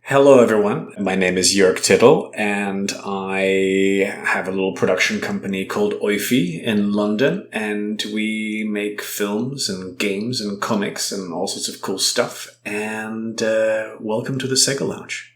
Hello, everyone. My name is Jörg Tittel, and I have a little production company called Oifi in London, and we make films and games and comics and all sorts of cool stuff. And welcome to the SEGA Lounge.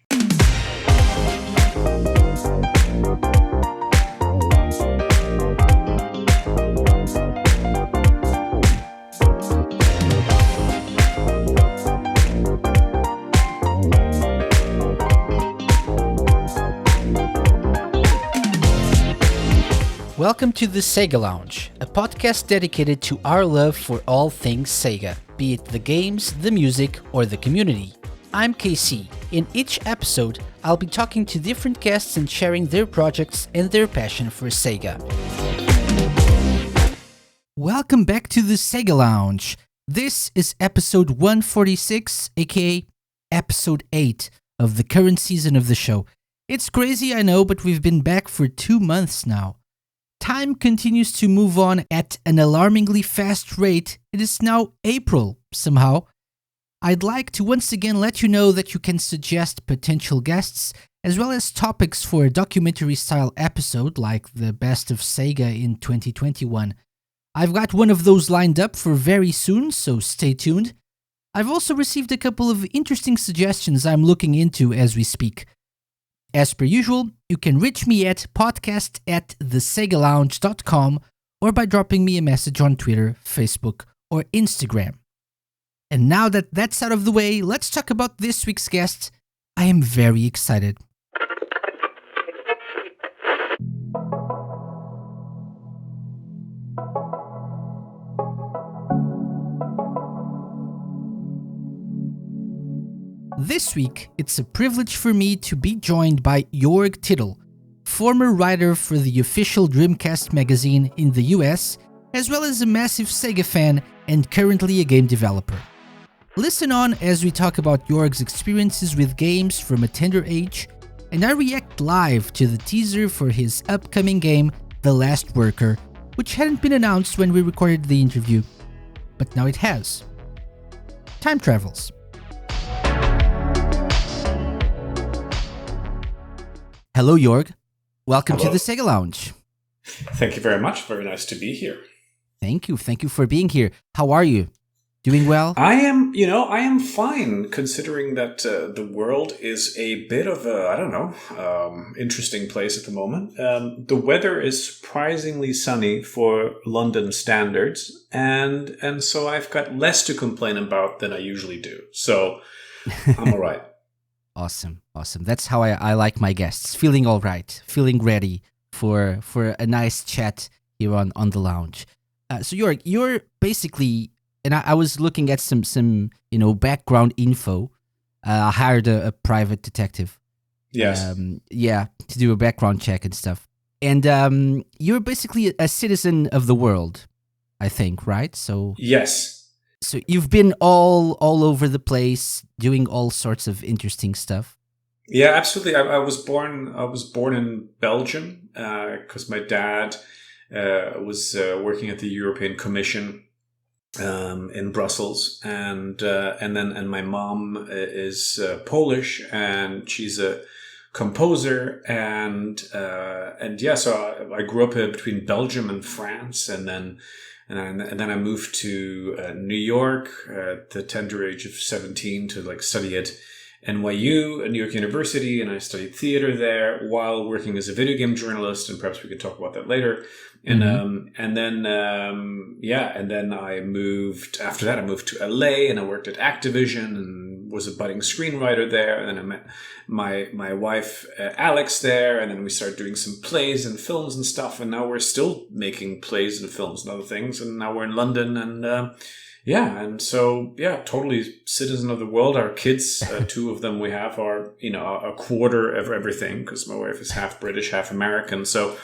Welcome to the SEGA Lounge, a podcast dedicated to our love for all things SEGA, be it the games, the music, or the community. I'm KC. In each episode, I'll be talking to different guests and sharing their projects and their passion for SEGA. Welcome back to the SEGA Lounge. This is episode 146, aka episode 8 of the current season of the show. It's crazy, I know, but we've been back for 2 months now. Time continues to move on at an alarmingly fast rate. It is now April, somehow. I'd like to once again let you know that you can suggest potential guests, as well as topics for a documentary-style episode like the Best of SEGA in 2021. I've got one of those lined up for very soon, so stay tuned. I've also received a couple of interesting suggestions I'm looking into as we speak. As per usual, you can reach me at podcast@thesegalounge.com or by dropping me a message on Twitter, Facebook, or Instagram. And now that that's out of the way, let's talk about this week's guest. I am very excited. This week, it's a privilege for me to be joined by Jörg Tittel, former writer for the official Dreamcast Magazine in the US, as well as a massive SEGA fan and currently a game developer. Listen on as we talk about Jörg's experiences with games from a tender age, and I react live to the teaser for his upcoming game, The Last Worker, which hadn't been announced when we recorded the interview, but now it has. Time travels. Hello, Jörg. Welcome Hello. to the SEGA Lounge. Thank you very much. Very nice to be here. Thank you. Thank you for being here. How are you? Doing well? I am fine, considering that the world is a bit of a, interesting place at the moment. The weather is surprisingly sunny for London standards, and so I've got less to complain about than I usually do. So I'm all right. Awesome. That's how I like my guests. Feeling all right. Feeling ready for a nice chat here on the lounge. So you're basically, and I was looking at some background info. I hired a private detective. Yes. To do a background check and stuff. And you're basically a citizen of the world, I think, right? So Yes. So you've been all over the place, doing all sorts of interesting stuff. Yeah, absolutely. I was born in Belgium because my dad was working at the European Commission in Brussels, and my mom is Polish, and she's a composer, and so I grew up between Belgium and France, and then I moved to New York at the tender age of 17 to study at NYU, New York University, and I studied theater there while working as a video game journalist, and perhaps we could talk about that later. And then I moved. After that, I moved to LA, and I worked at Activision and was a budding screenwriter there. And then I met my wife Alex there, and then we started doing some plays and films and stuff. And now we're still making plays and films and other things. And now we're in London, and totally citizen of the world. Our kids, 2 of them we have, are a quarter of everything because my wife is half British, half American. So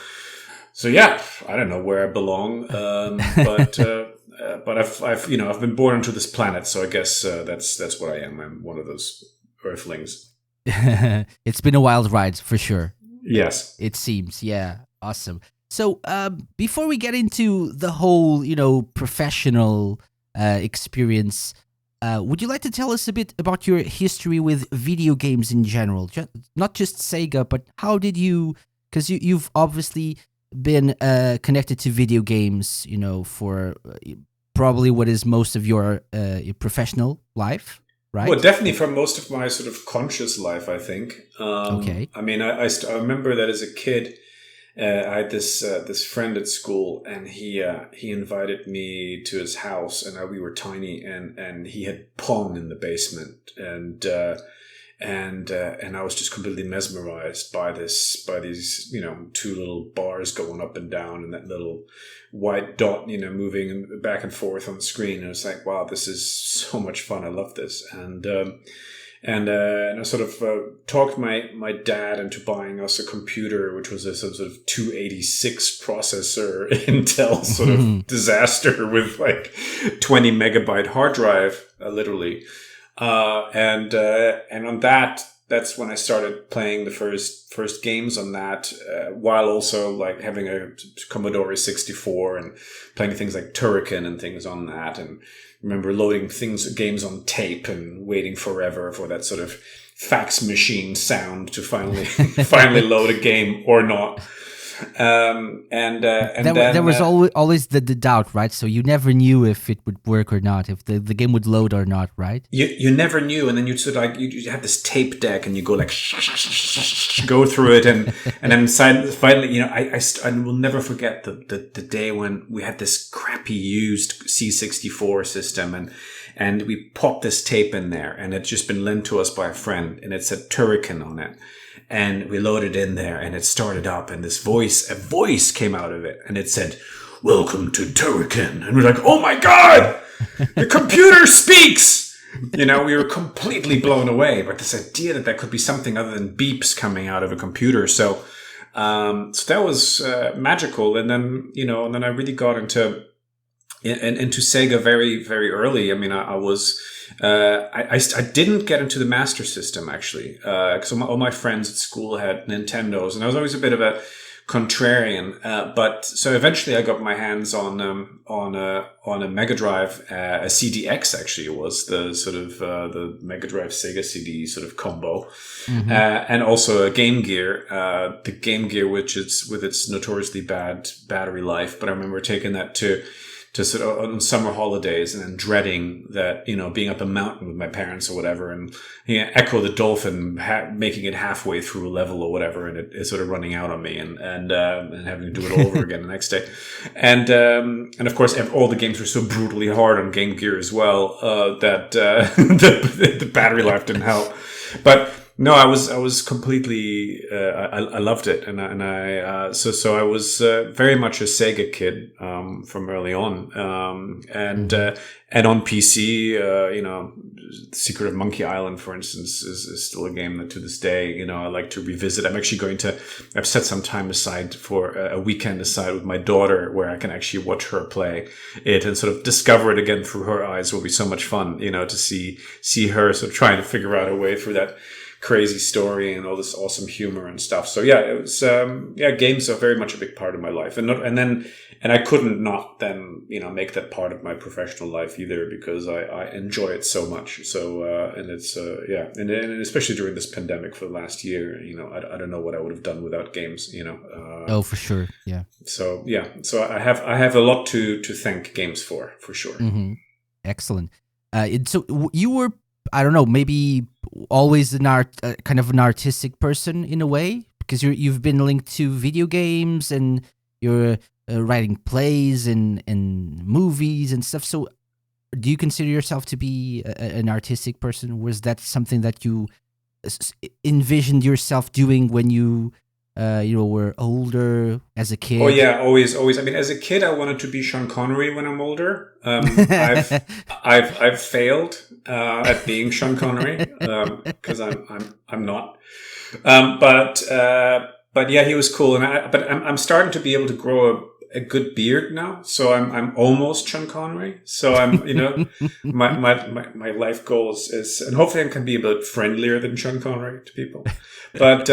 yeah, I don't know where I belong, but I've been born onto this planet, so I guess that's what I am. I'm one of those Earthlings. It's been a wild ride for sure. Yes, it seems. Yeah, awesome. So before we get into the whole professional experience, Would you like to tell us a bit about your history with video games in general? Not just Sega, but how did you... Because you've obviously been connected to video games, for probably what is most of your professional life, right? Well, definitely for most of my sort of conscious life, I think. Okay. I mean, I remember that as a kid, I had this friend at school, and he invited me to his house, and we were tiny, and he had Pong in the basement, and I was just completely mesmerized by these two little bars going up and down, and that little white dot moving back and forth on the screen. And it's like, wow, this is so much fun. I love this. And I sort of talked my dad into buying us a computer, which was a sort of 286 processor Intel sort of disaster with like 20 megabyte hard drive, literally. And on that's when I started playing the first games on that, while also like having a Commodore 64 and playing things like Turrican and things on that. And remember loading games on tape and waiting forever for that sort of fax machine sound to finally load a game or not. There was always the doubt, right? So you never knew if it would work or not, if the game would load or not, right? You never knew, and then you'd sort of like you have this tape deck, and you go like go through it, and then finally, I will never forget the day when we had this crappy used C64 system, and we popped this tape in there, and it's just been lent to us by a friend, and it said Turrican on it. And we loaded in there, and it started up, and a voice came out of it, and it said, "Welcome to Turrican." And we're like, "Oh my God, the computer speaks!" We were completely blown away by this idea that could be something other than beeps coming out of a computer. So that was magical. And then, and then I really got into Sega very, very early. I mean, I was... I didn't get into the Master System, actually, because all my friends at school had Nintendos, and I was always a bit of a contrarian. But so eventually I got my hands on a Mega Drive, a CDX, actually. It was the sort of the Mega Drive Sega CD sort of combo, and also a Game Gear, the Game Gear, which is with its notoriously bad battery life. But I remember taking that to sort of on summer holidays and then dreading that, being up a mountain with my parents or whatever, and Echo the Dolphin making it halfway through a level or whatever, and it's sort of running out on me, and having to do it all over again the next day. And of course, all the games were so brutally hard on Game Gear as well, that the battery life didn't help. But no, I was completely. I loved it, and I so I was very much a Sega kid from early on, and on PC, Secret of Monkey Island, for instance, is still a game that to this day, I like to revisit. I'm actually I've set some time aside for a weekend aside with my daughter where I can actually watch her play it and sort of discover it again through her eyes. Will be so much fun, to see her sort of trying to figure out a way through that crazy story and all this awesome humor and stuff. So yeah, it was games are very much a big part of my life, and I couldn't not then make that part of my professional life either, because I enjoy it so much. So and it's and especially during this pandemic for the last year, I don't know what I would have done without games. Oh, for sure, yeah. So I have a lot to thank games for sure. Mm-hmm. Excellent. So you were, I don't know, maybe always kind of an artistic person in a way, because you've been linked to video games and you're writing plays and movies and stuff. So do you consider yourself to be an artistic person? Was that something that you envisioned yourself doing when you were older as a kid? Oh yeah, always. I mean, as a kid, I wanted to be Sean Connery when I'm older. I've failed at being Sean Connery because I'm not. But yeah, he was cool, but I'm starting to be able to grow a good beard now, so I'm almost Sean Connery. So I'm my life goal is, and hopefully I can be a bit friendlier than Sean Connery to people, but.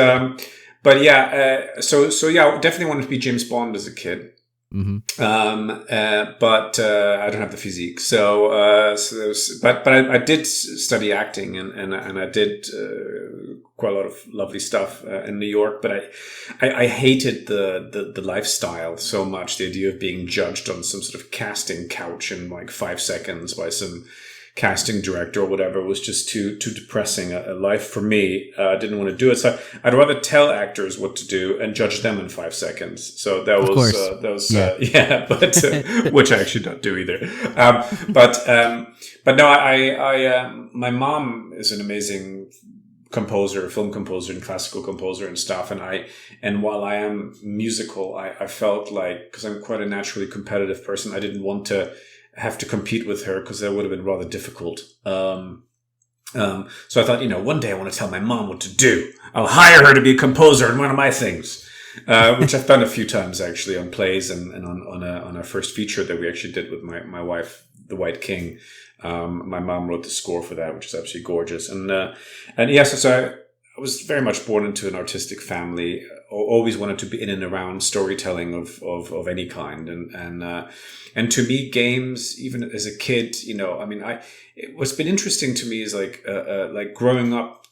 But yeah, so yeah, I definitely wanted to be James Bond as a kid. But I don't have the physique. But I did study acting, and I did quite a lot of lovely stuff in New York. But I hated the lifestyle so much. The idea of being judged on some sort of casting couch in like 5 seconds by some casting director or whatever was just too depressing a life for me. I didn't want to do it, so I'd rather tell actors what to do and judge them in 5 seconds. So that was but which I actually don't do either. But no, I my mom is an amazing composer, film composer, and classical composer and stuff. And while I am musical, I felt like, because I'm quite a naturally competitive person, I didn't want to have to compete with her, because that would have been rather difficult. So I thought, one day I want to tell my mom what to do. I'll hire her to be a composer in one of my things, which I've done a few times actually on plays and on a first feature that we actually did with my wife, The White King. My mom wrote the score for that, which is absolutely gorgeous. So I was very much born into an artistic family. Always wanted to be in and around storytelling of any kind, and to me, games, even as a kid, what's been interesting to me is like growing up,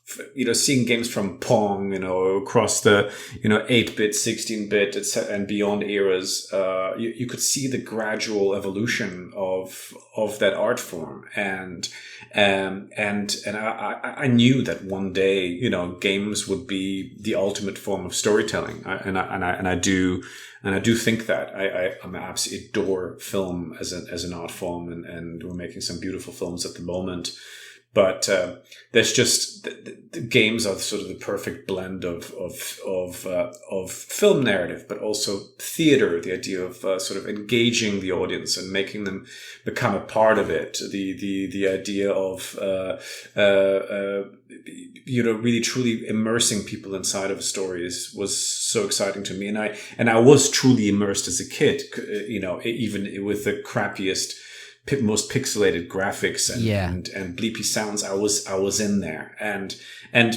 seeing games from Pong, across the 8-bit, 16-bit, and beyond eras. You could see the gradual evolution of that art form, and I knew that one day, games would be the ultimate form of storytelling. I do think that I absolutely adore film as an art form, and we're making some beautiful films at the moment. But there's just the games are sort of the perfect blend of film narrative, but also theater. The idea of sort of engaging the audience and making them become a part of it. The idea of really truly immersing people inside of a story was so exciting to me, and I was truly immersed as a kid. Even with the crappiest, most pixelated graphics and bleepy sounds, I was in there, and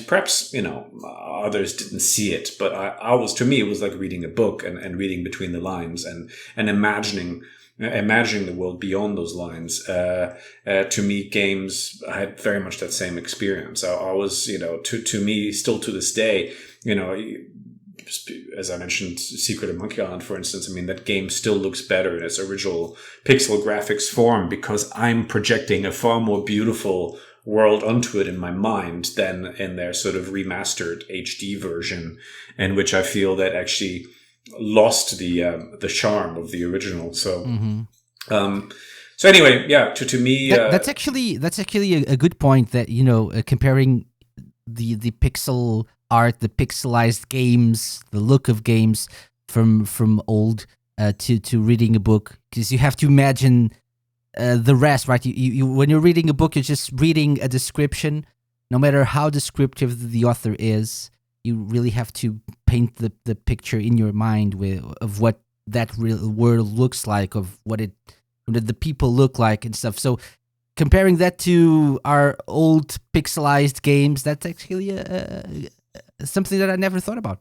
perhaps others didn't see it, but I was, to me it was like reading a book and reading between the lines and imagining the world beyond those lines. To me, games, I had very much that same experience. I was, to me, still to this day, as I mentioned, Secret of Monkey Island, for instance, that game still looks better in its original pixel graphics form, because I'm projecting a far more beautiful world onto it in my mind than in their sort of remastered HD version, in which I feel that actually lost the charm of the original. So, so anyway, to me, that's actually a good point. That comparing the pixel art, the pixelized games, the look of games from old to reading a book, because you have to imagine the rest, right? You when you're reading a book, you're just reading a description. No matter how descriptive the author is, you really have to paint the picture in your mind of what that real world looks like, of what the people look like and stuff. So comparing that to our old pixelized games, that's actually something that I never thought about.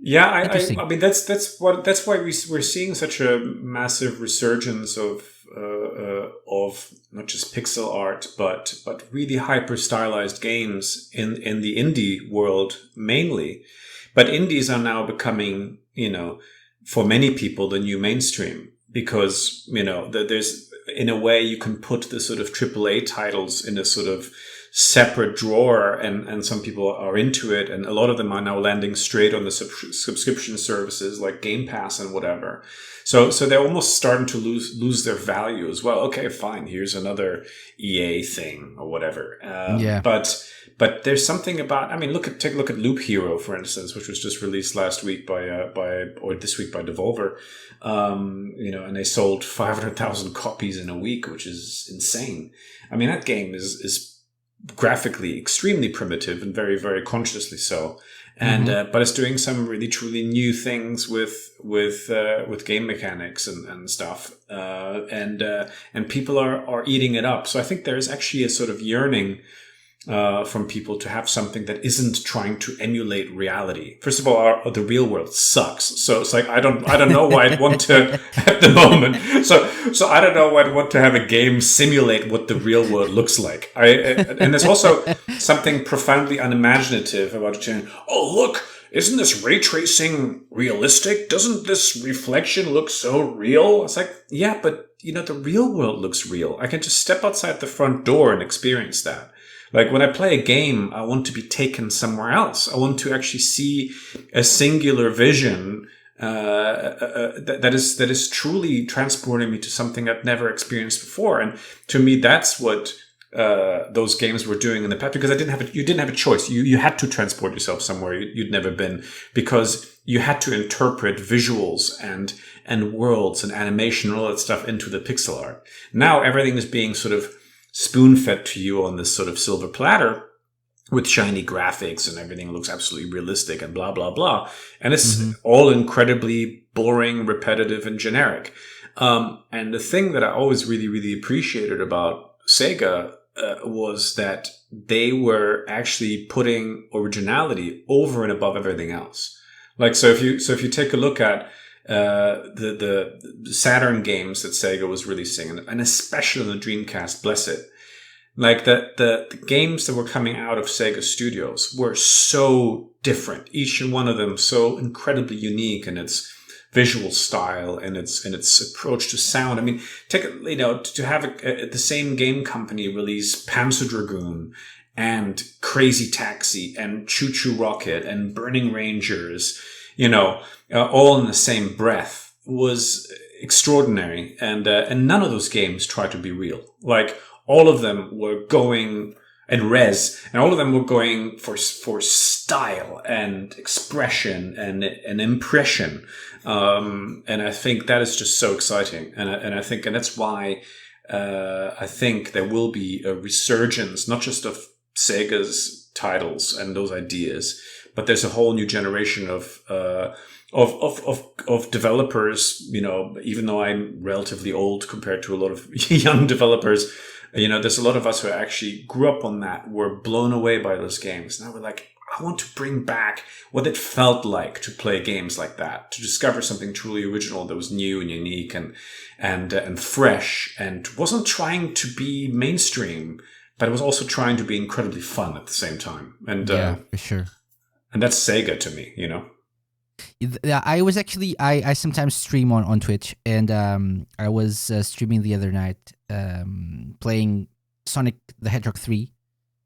Yeah, I mean that's why we're seeing such a massive resurgence of not just pixel art, but really hyper stylized games in the indie world mainly. But indies are now becoming, for many people, the new mainstream, because there's, in a way, you can put the sort of AAA titles in a sort of separate drawer, and some people are into it, and a lot of them are now landing straight on the subscription services like Game Pass and whatever. So they're almost starting to lose their value as well. Okay, fine, here's another EA thing or whatever. But there's something about, take a look at Loop Hero, for instance, which was just released last week or this week by Devolver. And they sold 500,000 copies in a week, which is insane. That game is graphically extremely primitive and very, very consciously so. And but it's doing some really truly new things with game mechanics and stuff, and people are eating it up. So I think there is actually a sort of yearning from people to have something that isn't trying to emulate reality. First of all, the real world sucks. So it's like I don't know why I'd want to at the moment. So I don't know why I'd want to have a game simulate what the real world looks like. And there's also something profoundly unimaginative about saying, "Oh, look, isn't this ray tracing realistic? Doesn't this reflection look so real?" It's like, yeah, but the real world looks real. I can just step outside the front door and experience that. Like when I play a game, I want to be taken somewhere else. I want to actually see a singular vision that is truly transporting me to something I've never experienced before. And to me, that's what those games were doing in the past, because you didn't have a choice. You had to transport yourself somewhere you'd never been, because you had to interpret visuals and worlds and animation and all that stuff into the pixel art. Now everything is being sort of spoon-fed to you on this sort of silver platter with shiny graphics, and everything looks absolutely realistic and blah, blah, blah. And it's all incredibly boring, repetitive, and generic. And the thing that I always really, really appreciated about SEGA was that they were actually putting originality over and above everything else. Like, so if you take a look at the Saturn games that Sega was releasing, and especially on the Dreamcast, bless it, like the games that were coming out of Sega Studios were so different, each and one of them so incredibly unique in its visual style and its approach to sound. I mean, to have the same game company release Panzer Dragoon and Crazy Taxi and Choo Choo Rocket and Burning Rangers, all in the same breath was extraordinary. And none of those games tried to be real. Like, all of them were going, and all of them were going for style and expression and impression. And I think that is just so exciting. And that's why I think there will be a resurgence, not just of Sega's titles and those ideas, but there's a whole new generation of developers. Even though I'm relatively old compared to a lot of young developers, there's a lot of us who actually grew up on that, were blown away by those games. Now we're like, I want to bring back what it felt like to play games like that, to discover something truly original that was new and unique and fresh, and wasn't trying to be mainstream, but it was also trying to be incredibly fun at the same time. And yeah, for sure. And that's Sega to me, Yeah, I was actually I sometimes stream on Twitch, and I was streaming the other night, playing Sonic the Hedgehog 3.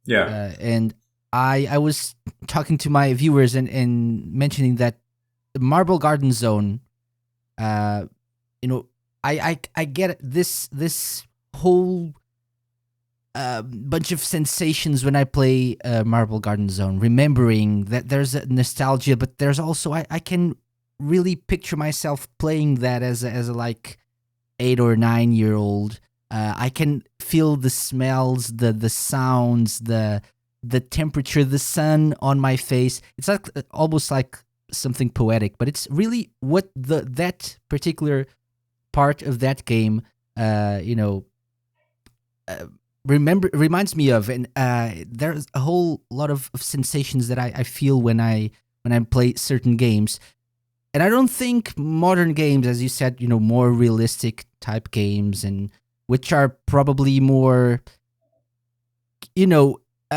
Yeah, and I was talking to my viewers and mentioning that the Marble Garden Zone, I get this whole bunch of sensations when I play Marble Garden Zone, remembering that there's a nostalgia, but there's also I can really picture myself playing that as a like 8 or 9 year old. I can feel the smells, the sounds, the temperature, the sun on my face. It's like almost like something poetic, but it's really what that particular part of that game, reminds me of. And there's a whole lot of sensations that I feel when I play certain games. And I don't think modern games, as you said, more realistic type games, and which are probably more,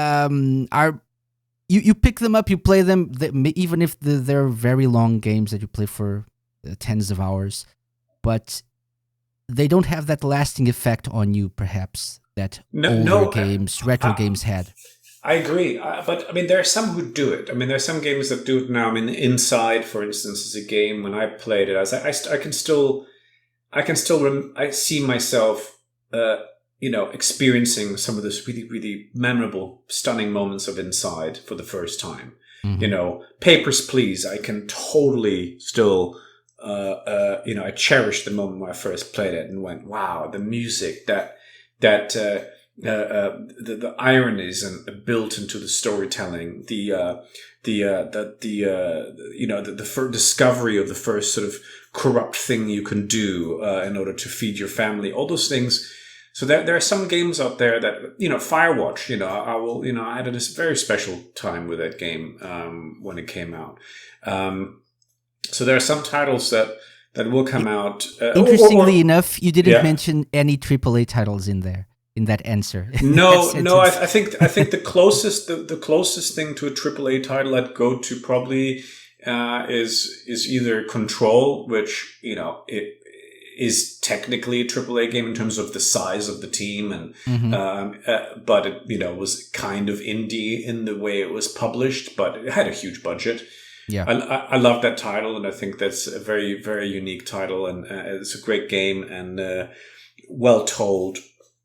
are you pick them up, you play them, even if they're very long games that you play for tens of hours, but they don't have that lasting effect on you, perhaps, that retro games had. I agree, but I mean, there are some who do it. I mean, there are some games that do it now. I mean, Inside, for instance, is a game. When I played it, I see myself, experiencing some of those really, really memorable, stunning moments of Inside for the first time. Mm-hmm. Papers, Please. I can totally still, I cherish the moment when I first played it and went, wow, the music, the ironies and built into the storytelling, the first discovery of the first sort of corrupt thing you can do in order to feed your family. All those things So there are some games out there that, Firewatch, I had a very special time with that game when it came out. So there are some titles that will come out. Interestingly enough, you didn't mention any AAA titles in there, in that answer. No. I think the closest thing to a AAA title I'd go to probably is either Control, which it is technically a AAA game in terms of the size of the team, and but it was kind of indie in the way it was published, but it had a huge budget. Yeah, I love that title, and I think that's a very, very unique title, and it's a great game and well told,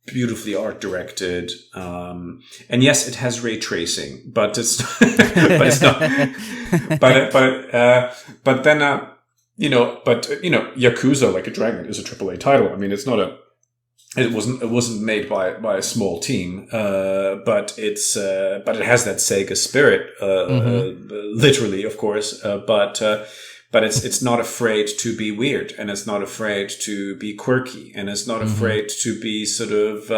beautifully art directed, and yes, it has ray tracing, but it's but it's not. But then Yakuza Like a Dragon is a AAA title. I mean, it's not a. It wasn't made by a small team, but it has that Sega spirit, literally, of course. But it's not afraid to be weird, and it's not afraid to be quirky, and it's not afraid to be sort of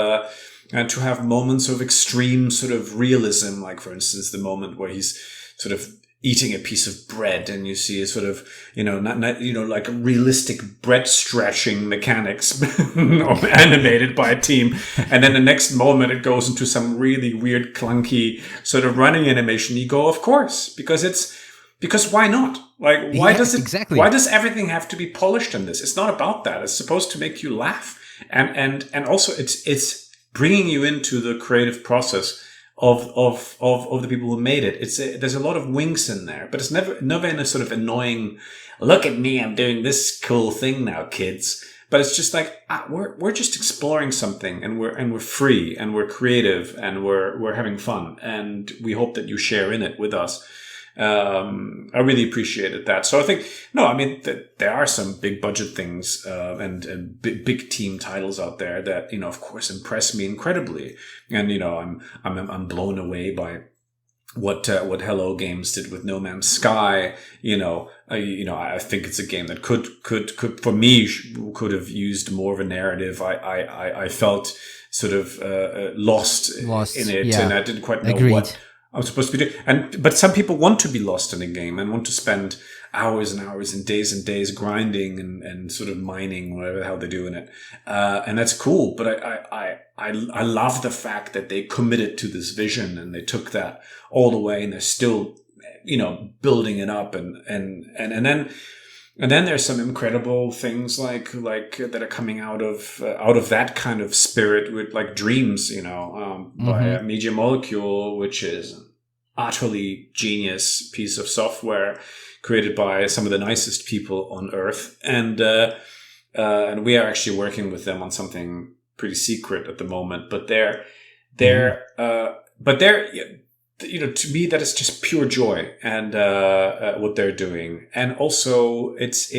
and to have moments of extreme sort of realism, like for instance the moment where he's sort of eating a piece of bread, and you see a sort of, like realistic bread stretching mechanics animated by a team. And then the next moment it goes into some really weird, clunky sort of running animation. You go, of course, because why not? Like, why does everything have to be polished in this? It's not about that. It's supposed to make you laugh. And also it's bringing you into the creative process of the people who made it. There's a lot of winks in there, but it's never in a sort of annoying, look at me, I'm doing this cool thing now, kids. But it's just like, we're just exploring something, and we're free, and we're creative, and we're having fun, and we hope that you share in it with us. I really appreciated that. So I think, there are some big budget things, and big team titles out there that, of course, impress me incredibly. And, I'm blown away by what Hello Games did with No Man's Sky. I think it's a game that could for me could have used more of a narrative. I felt sort of lost in it, and I didn't quite know what I'm supposed to be doing. But some people want to be lost in a game and want to spend hours and hours and days grinding and sort of mining, whatever the hell they do in it. And that's cool. But I love the fact that they committed to this vision, and they took that all the way, and they're still, building it up. And then there's some incredible things like that are coming out of that kind of spirit with like Dreams, by Media Molecule, which is an utterly genius piece of software created by some of the nicest people on earth. And we are actually working with them on something pretty secret at the moment, but they're to me, that is just pure joy, and what they're doing. And also it's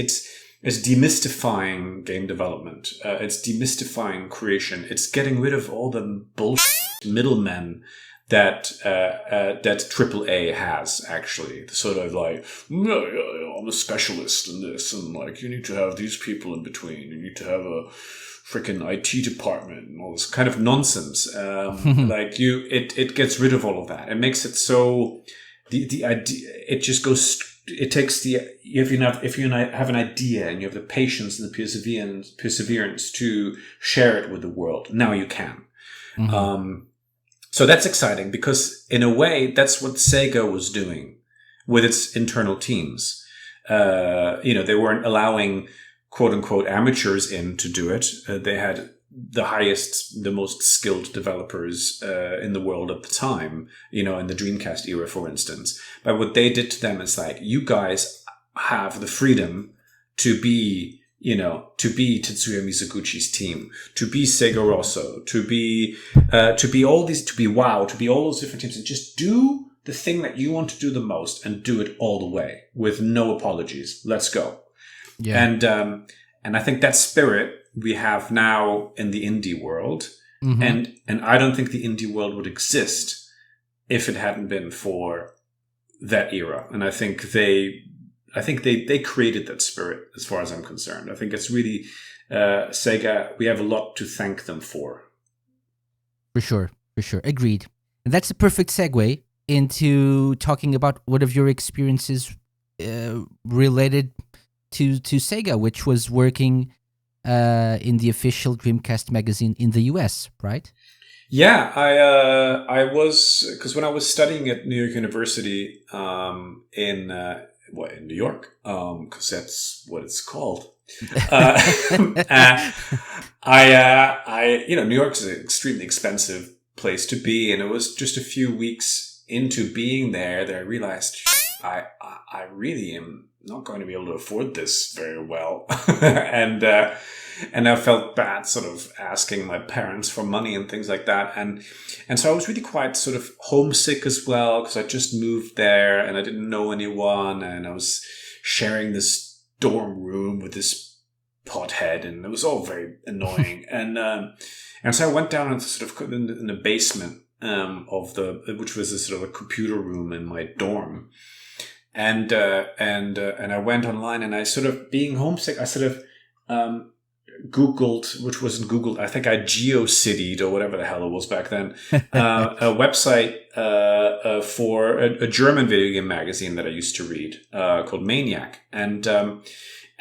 demystifying game development. It's demystifying creation. It's getting rid of all the bullshit middlemen that AAA has, actually. Sort of like, I'm a specialist in this, and like, you need to have these people in between. You need to have a freaking IT department and all this kind of nonsense. It gets rid of all of that. It makes it so the idea, it just goes, it takes if you have an idea and you have the patience and the perseverance to share it with the world, now you can. So that's exciting, because in a way, that's what Sega was doing with its internal teams. They weren't allowing quote unquote amateurs in to do it. They had the most skilled developers in the world at the time, in the Dreamcast era, for instance. But what they did to them is like, you guys have the freedom to be Tetsuya Mizuguchi's team, to be Sega Rosso, to be all those different teams, and just do the thing that you want to do the most, and do it all the way with no apologies. Let's go. Yeah. And I think that spirit we have now in the indie world, and I don't think the indie world would exist if it hadn't been for that era. And I think they they created that spirit, as far as I'm concerned. I think it's really Sega. We have a lot to thank them for. For sure. Agreed. And that's a perfect segue into talking about one of your experiences related to Sega, which was working in the official Dreamcast magazine in the US, right? Yeah, I was, because when I was studying at New York University in New York, because that's what it's called. New York's an extremely expensive place to be, and it was just a few weeks into being there that I realized I really am not going to be able to afford this very well, and I felt bad sort of asking my parents for money and things like that, and so I was really quite sort of homesick as well, because I just moved there and I didn't know anyone, and I was sharing this dorm room with this pothead, and it was all very annoying. And so I went down into sort of in the basement which was a sort of a computer room in my dorm, and I went online, and I sort of, being homesick, I sort of Googled, which wasn't Googled, I think I GeoCity'd, or whatever the hell it was back then, a website for a German video game magazine that I used to read called Maniac.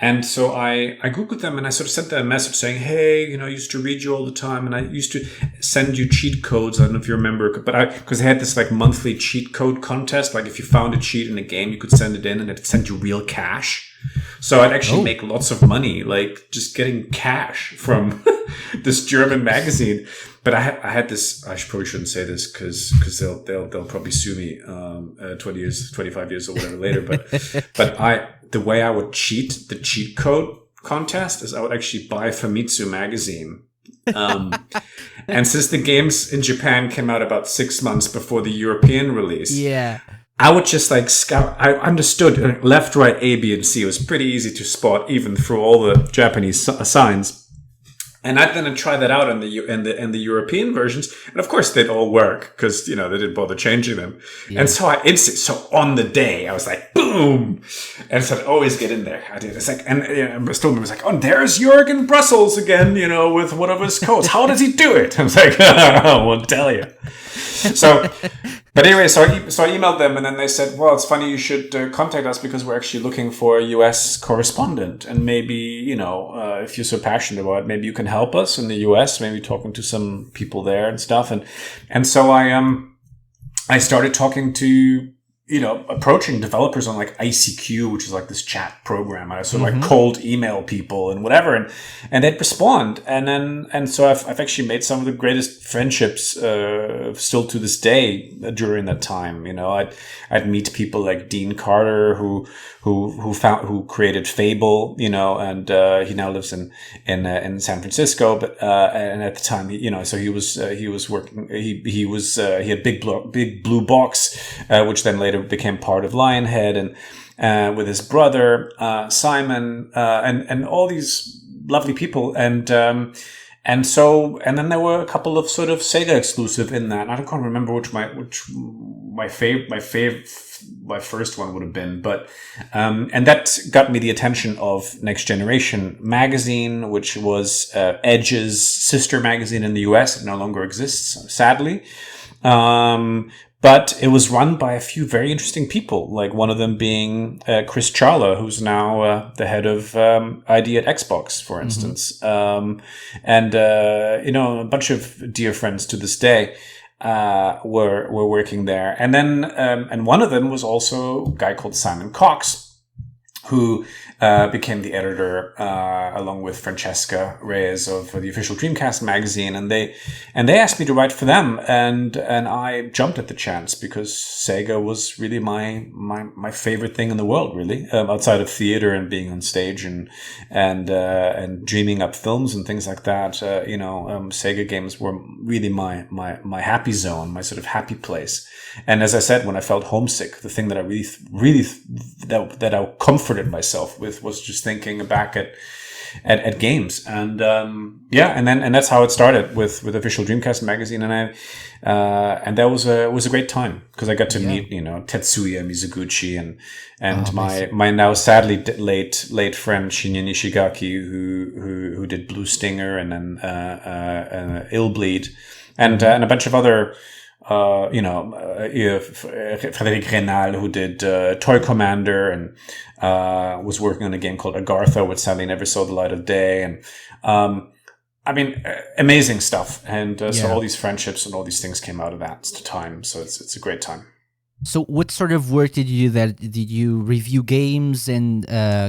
And so I Googled them, and I sort of sent them a message saying, hey, I used to read you all the time, and I used to send you cheat codes. I don't know if you remember, but because they had this like monthly cheat code contest. Like if you found a cheat in a game, you could send it in and it'd send you real cash. So I'd actually make lots of money, like just getting cash from this German magazine. But I had this, I probably shouldn't say this because they'll probably sue me 20 years, 25 years or whatever later. But the way I would cheat the cheat code contest is I would actually buy Famitsu magazine. And since the games in Japan came out about 6 months before the European release, I would just like scout. I understood left, right, A, B, and C. It was pretty easy to spot even through all the Japanese signs. And I'd then try that out in the European versions, and of course they'd all work because they didn't bother changing them. Yeah. And so so on the day I was like, boom, and so I'd always get in there. I did. It's like, and I still was like, oh, there's Jörg in Brussels again, with one of his codes. How does he do it? I was like, I won't tell you. So, but anyway, so I emailed them, and then they said, well, it's funny, you should contact us because we're actually looking for a US correspondent, and maybe, if you're so passionate about it, maybe you can help us in the US, maybe talking to some people there and stuff. And so I started talking to, approaching developers on like ICQ, which is like this chat program. I sort of like cold email people and whatever, and they'd respond. And so I've actually made some of the greatest friendships, still to this day during that time. I'd meet people like Dean Carter, who created Fable, and he now lives in San Francisco. But and at the time, so he was working. He had Big Blue Box, which then later became part of Lionhead, and with his brother Simon, and all these lovely people, and then there were a couple of sort of Sega exclusive in that. I can't remember which my first one would have been, but and that got me the attention of Next Generation magazine, which was Edge's sister magazine in the US. It no longer exists, sadly. But it was run by a few very interesting people, like one of them being Chris Charla, who's now the head of ID at Xbox, for instance. And a bunch of dear friends to this day were working there. And then and one of them was also a guy called Simon Cox, who became the editor along with Francesca Reyes of the official Dreamcast magazine, and they asked me to write for them, and I jumped at the chance because Sega was really my favorite thing in the world, really, outside of theater and being on stage and dreaming up films and things like that. Sega games were really my happy zone, my sort of happy place. And as I said, when I felt homesick, the thing that I really that I comforted myself with was just thinking back at at games. And and that's how it started with official Dreamcast Magazine. And that was a great time because I got to meet Tetsuya Mizuguchi and my now sadly late friend Shinya Nishigaki who did Blue Stinger and then Illbleed and a bunch of other Frédéric Rénal, who did Toy Commander and was working on a game called Agartha, which sadly never saw the light of day. And amazing stuff. And so all these friendships and all these things came out of that time. So it's a great time. So what sort of work did you do that? Did you review games and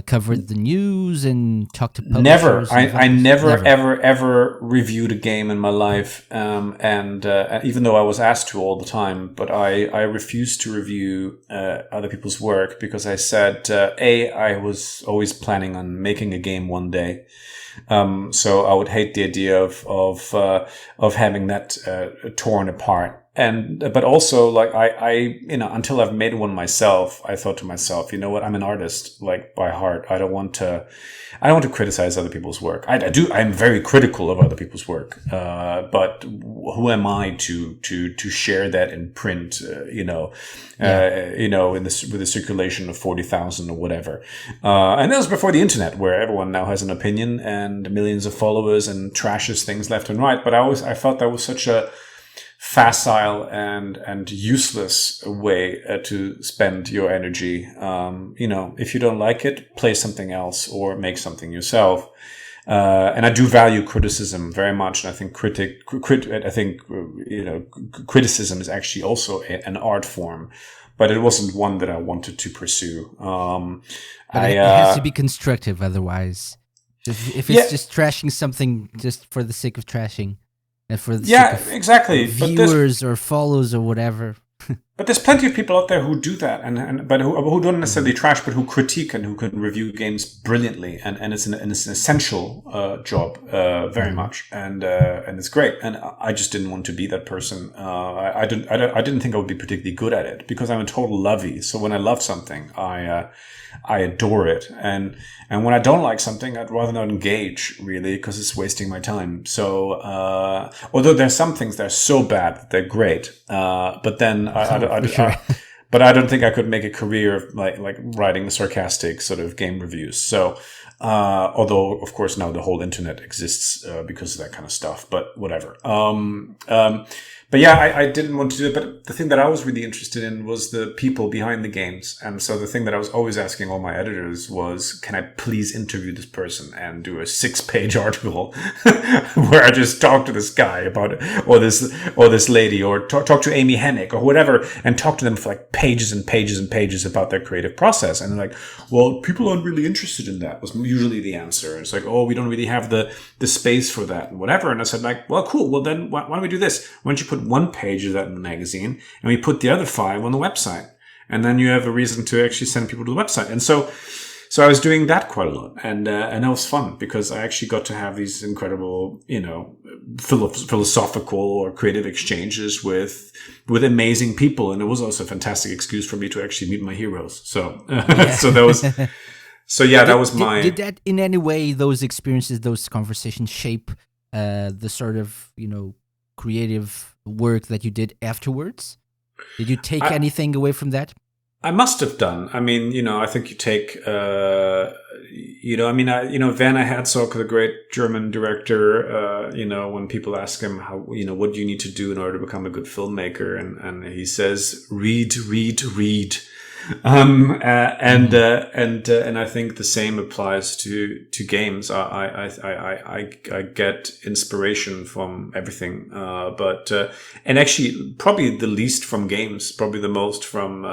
cover the news and talk to publishers? Never. I never, ever reviewed a game in my life. And even though I was asked to all the time, but I refused to review other people's work because I said, I was always planning on making a game one day. So I would hate the idea of having that torn apart. But also like I until I've made one myself, I thought to myself, you know what, I'm an artist, like by heart. I don't want to criticize other people's work. I'm very critical of other people's work. But who am I to share that in print, with the circulation of 40,000 or whatever. And that was before the internet, where everyone now has an opinion and millions of followers and trashes things left and right. But I felt that was such a facile and useless way to spend your energy. If you don't like it, play something else or make something yourself. And I do value criticism very much. And I think criticism is actually also an art form, but it wasn't one that I wanted to pursue. It has to be constructive, otherwise. If it's just trashing something just for the sake of trashing. For the sake of exactly. Viewers or follows or whatever. But there's plenty of people out there who do that, but who don't necessarily trash, but who critique and who can review games brilliantly, and it's an essential job, very much, and it's great. And I just didn't want to be that person. I didn't think I would be particularly good at it because I'm a total lovey. So when I love something, I adore it, and when I don't like something, I'd rather not engage really because it's wasting my time. So although there's some things that are so bad that they're great, but then but I don't think I could make a career of like writing sarcastic sort of game reviews. So although of course now the whole internet exists because of that kind of stuff, but whatever. But yeah, I didn't want to do it. But the thing that I was really interested in was the people behind the games. And so the thing that I was always asking all my editors was, can I please interview this person and do a 6-page article where I just talk to this guy about it, or this lady, or talk to Amy Hennig or whatever, and talk to them for like pages and pages and pages about their creative process. And they're like, well, people aren't really interested in that, was usually the answer. It's like, oh, we don't really have the space for that and whatever. And I said like, well, cool. Well, then why don't we do this? Why don't you put one page of that in the magazine and we put the other 5 on the website, and then you have a reason to actually send people to the website. And so I was doing that quite a lot, and that was fun because I actually got to have these incredible, philosophical or creative exchanges with amazing people, and it was also a fantastic excuse for me to actually meet my heroes. So so that was Did that in any way, those experiences, those conversations shape the sort of creative work that you did afterwards? Did you take anything away from that? I must have done. I mean, I think you take, Werner Herzog, the great German director, when people ask him how, what do you need to do in order to become a good filmmaker? And he says, read. And I think the same applies to games. I get inspiration from everything, and actually probably the least from games, probably the most from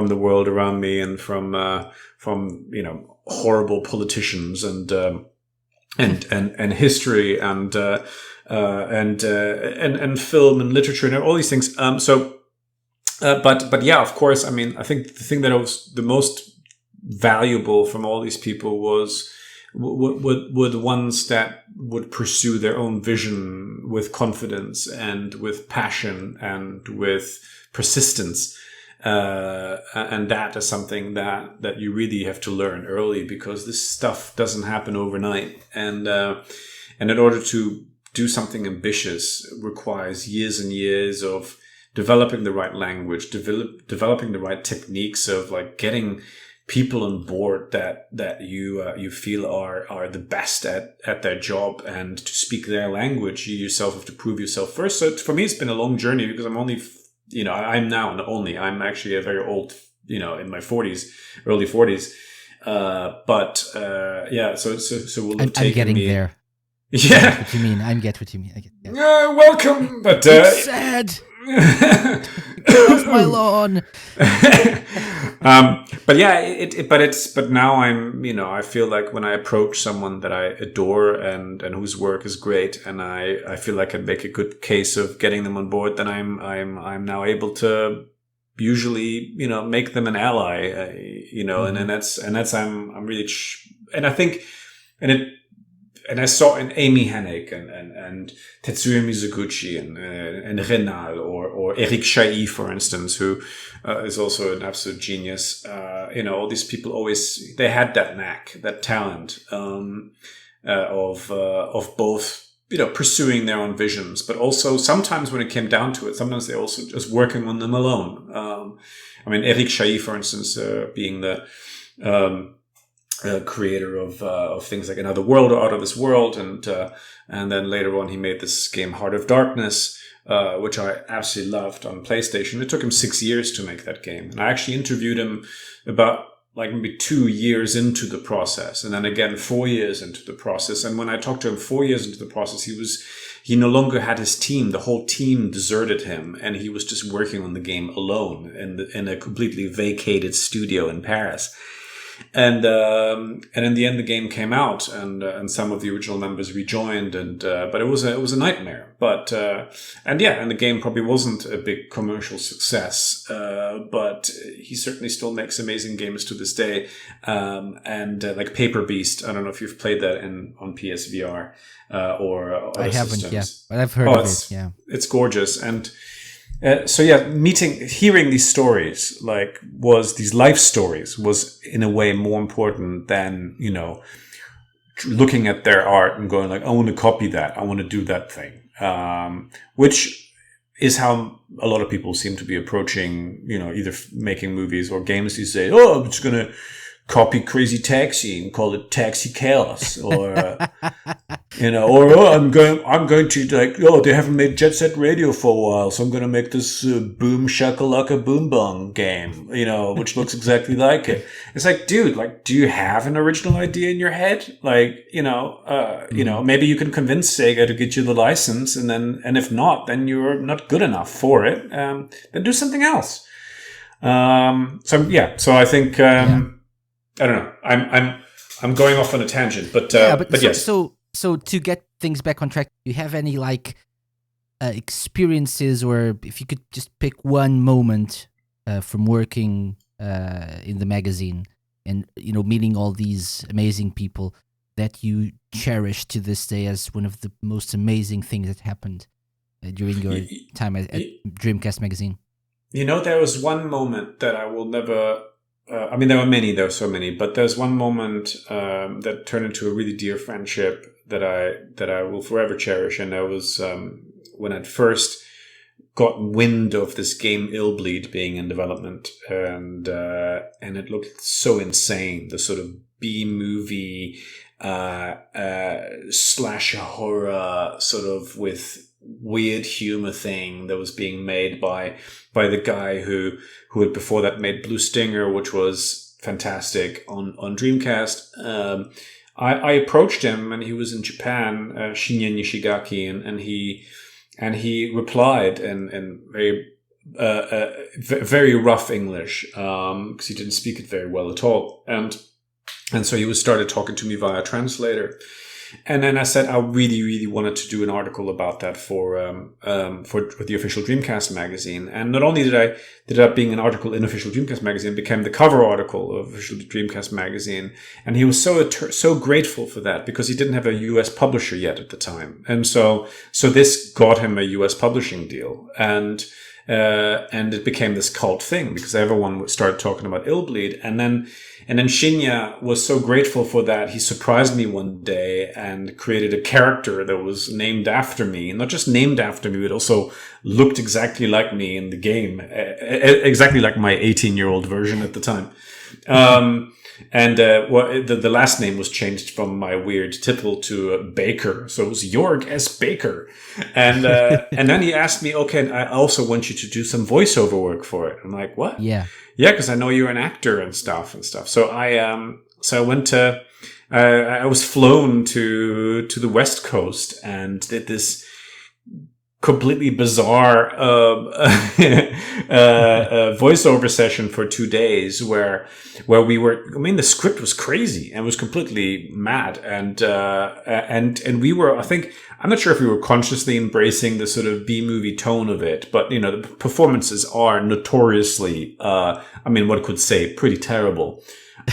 the world around me and from horrible politicians and history and film and literature and all these things. But yeah, of course, I mean, I think the thing that was the most valuable from all these people were the ones that would pursue their own vision with confidence and with passion and with persistence. And that is something that you really have to learn early, because this stuff doesn't happen overnight. And in order to do something ambitious requires years and years of developing the right language, developing the right techniques of like getting people on board that you feel are the best at their job, and to speak their language, you yourself have to prove yourself first. So for me, it's been a long journey, because I'm only, I'm actually a very old, in my 40s, early 40s. So we'll have taken I'm getting me there. Yeah. What you mean? I get what you mean. I get. Yeah. Welcome, but It's sad. Get off my lawn. But now I feel like when I approach someone that I adore and whose work is great, and I feel like I make a good case of getting them on board, then I'm now able to usually make them an ally, I'm really and I think and I saw in Amy Hennig and Tetsuya Mizoguchi and Renal or Eric Chailly, for instance, who is also an absolute genius. All these people they had that knack, that talent of both pursuing their own visions, but also sometimes when it came down to it, sometimes they also just working on them alone. Eric Chailly, for instance, being the creator of things like Another World or Out of This World, and then later on he made this game Heart of Darkness, which I absolutely loved on PlayStation. It took him 6 years to make that game, and I actually interviewed him about like maybe 2 years into the process, and then again 4 years into the process. And when I talked to him 4 years into the process, he no longer had his team. The whole team deserted him, and he was just working on the game alone in a completely vacated studio in Paris. And in the end, the game came out, and some of the original members rejoined, but it was a nightmare. But and the game probably wasn't a big commercial success. But he certainly still makes amazing games to this day. Like Paper Beast, I don't know if you've played that on PSVR or other I haven't, systems. but I've heard of it. Yeah, it's gorgeous. And hearing these stories, these life stories, was in a way more important than, looking at their art and going like, I want to copy that. I want to do that thing. Which is how a lot of people seem to be approaching, either making movies or games these days. Oh, I'm just going to copy Crazy Taxi and call it Taxi Chaos, or I'm going to they haven't made Jet Set Radio for a while, so I'm going to make this Boom Shakalaka Boom Bong game, which looks exactly like it. It's like, dude, do you have an original idea in your head? Maybe you can convince Sega to get you the license, and if not, then you're not good enough for it. Then do something else. So I think. I don't know. I'm going off on a tangent, but yes. So to get things back on track, do you have any experiences, or if you could just pick one moment from working in the magazine and meeting all these amazing people that you cherish to this day as one of the most amazing things that happened during your time at Dreamcast Magazine? There was one moment that I will never. There were so many, but there's one moment that turned into a really dear friendship that I will forever cherish. And that was when I'd first got wind of this game Illbleed being in development, and it looked so insane. The sort of B-movie slasher horror, sort of with weird humor thing that was being made by the guy who had before that made Blue Stinger, which was fantastic on Dreamcast. I approached him, and he was in Japan, Shinya Nishigaki, and he replied in very rough English, because he didn't speak it very well at all, and so he started talking to me via translator. And then I said I really, really wanted to do an article about that for the official Dreamcast magazine. And not only did I ended up being an article in official Dreamcast magazine, it became the cover article of official Dreamcast magazine. And he was so grateful for that, because he didn't have a US publisher yet at the time. And so this got him a US publishing deal. And and it became this cult thing because everyone would start talking about Illbleed. And then Shinya was so grateful for that. He surprised me one day and created a character that was named after me. Not just named after me, but also looked exactly like me in the game. Exactly like my 18-year-old version at the time. The last name was changed from my weird Tittel to Baker. So it was Jörg S. Baker. And then he asked me, okay, I also want you to do some voiceover work for it. I'm like, what? Yeah. Yeah, because I know you're an actor and stuff. So I went to, I was flown to the West Coast and did this completely bizarre voiceover session for 2 days where we were, I mean, the script was crazy and was completely mad. And we were, I think, I'm not sure if we were consciously embracing the sort of B-movie tone of it, but, you know, the performances are notoriously, one could say pretty terrible.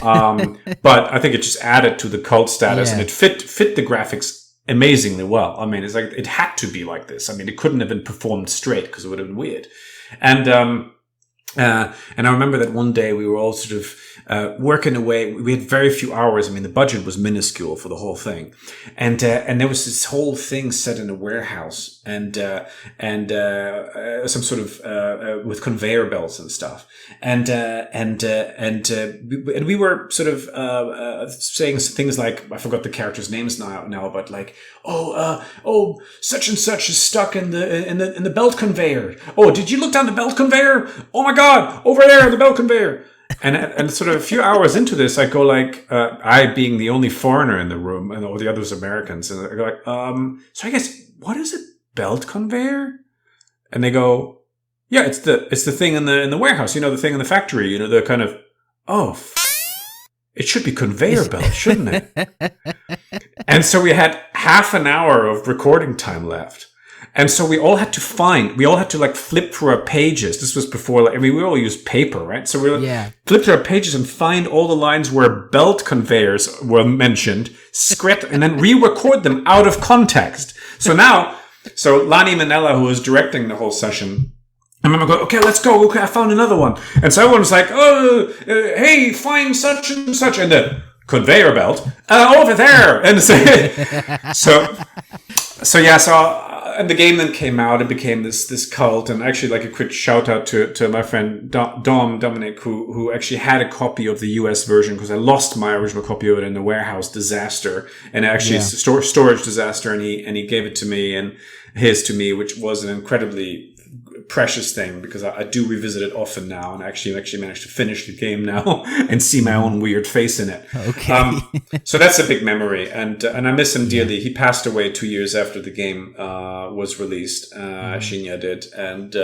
But I think it just added to the cult status and it fit the graphics amazingly well. I mean, it's like, it had to be like this. I mean, it couldn't have been performed straight because it would have been weird. And I remember that one day we were all sort of working away. We had very few hours. I mean, the budget was minuscule for the whole thing, and there was this whole thing set in a warehouse, and some sort of with conveyor belts and stuff, and we were sort of saying things like, I forgot the characters' names now, but like, oh, such and such is stuck in the belt conveyor. Oh, did you look down the belt conveyor? Oh my God, over there, the belt conveyor. And sort of a few hours into this, I go like, I being the only foreigner in the room and all the others Americans, and I go like, so I guess, what is a belt conveyor? And they go, yeah, it's the thing in the warehouse, you know, the thing in the factory, you know, the kind of, it should be conveyor belt, shouldn't it? And so we had half an hour of recording time left. And so we all had to like flip through our pages. This was before, we all used paper, right? So we flip through our pages and find all the lines where belt conveyors were mentioned, script, and then re-record them out of context. So Lani Minella, who was directing the whole session, I remember going, okay, let's go. Okay, I found another one. And so everyone's like, hey, find such and such. And the conveyor belt, over there. And and the game then came out. It became this cult. And actually, like, a quick shout out to my friend Dominic, who actually had a copy of the US version, because I lost my original copy of it in a warehouse disaster, and actually it's a storage disaster. And he gave it to me and his to me, which was an incredibly precious thing, because I do revisit it often now, and actually managed to finish the game now and see my own weird face in it. Okay. So that's a big memory, and I miss him dearly. He passed away 2 years after the game was released. Shinya did, and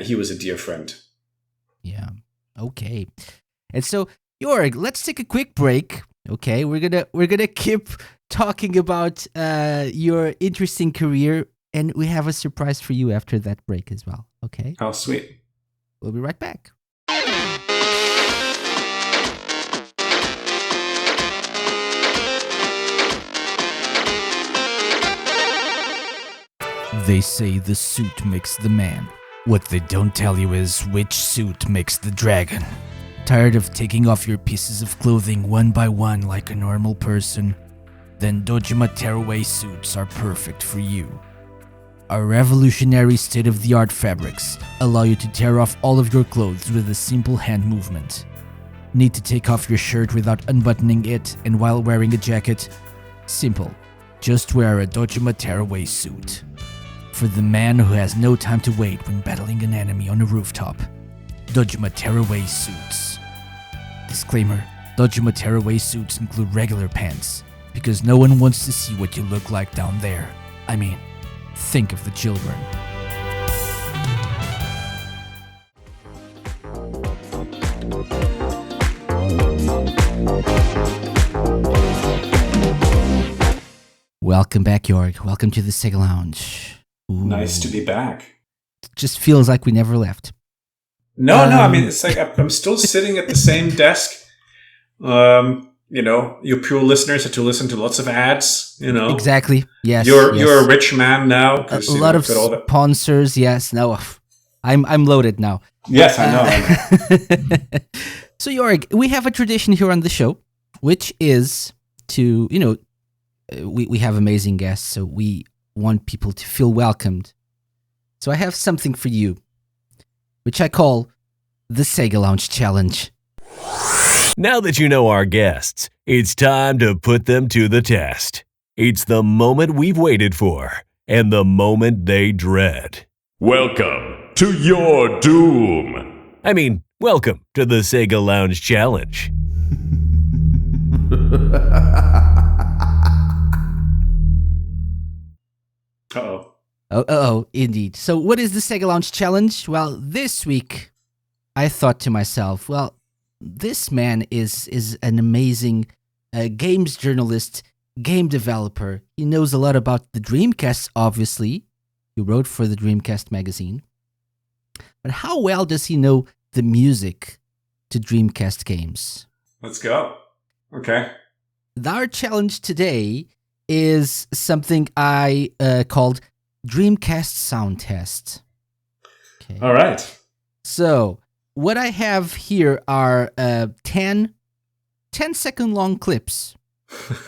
he was a dear friend. Yeah. Okay. And so, Jörg, let's take a quick break. Okay, we're gonna keep talking about your interesting career. And we have a surprise for you after that break as well, okay? Oh, sweet. We'll be right back. They say the suit makes the man. What they don't tell you is which suit makes the dragon. Tired of taking off your pieces of clothing one by one like a normal person? Then Dojima tearaway suits are perfect for you. Our revolutionary state-of-the-art fabrics allow you to tear off all of your clothes with a simple hand movement. Need to take off your shirt without unbuttoning it and while wearing a jacket? Simple. Just wear a Dojima tearaway suit. For the man who has no time to wait when battling an enemy on a rooftop. Dojima tearaway suits. Disclaimer: Dojima tearaway suits include regular pants, because no one wants to see what you look like down there. I mean, think of the children. Welcome back, Jörg. Welcome to the SEGA Lounge. Ooh. Nice to be back. It just feels like we never left. No, I mean, it's like I'm still sitting at the same desk. You know, you pure listeners have to listen to lots of ads, you know. Exactly, yes. You're a rich man now. A lot of sponsors, yes. No, I'm loaded now. Yes, I know. So, Jörg, we have a tradition here on the show, which is to, we have amazing guests, so we want people to feel welcomed. So I have something for you, which I call the SEGA Lounge Challenge. Now that you know our guests, it's time to put them to the test. It's the moment we've waited for, and the moment they dread. Welcome to your doom. I mean, welcome to the SEGA Lounge Challenge. Uh-oh. Oh, indeed. So what is the SEGA Lounge Challenge? Well, this week, I thought to myself, well, this man is an amazing games journalist, game developer. He knows a lot about the Dreamcast, obviously. He wrote for the Dreamcast Magazine. But how well does he know the music to Dreamcast games? Let's go. Okay. Our challenge today is something I called Dreamcast Sound Test. Okay. All right. So, what I have here are 10-second long clips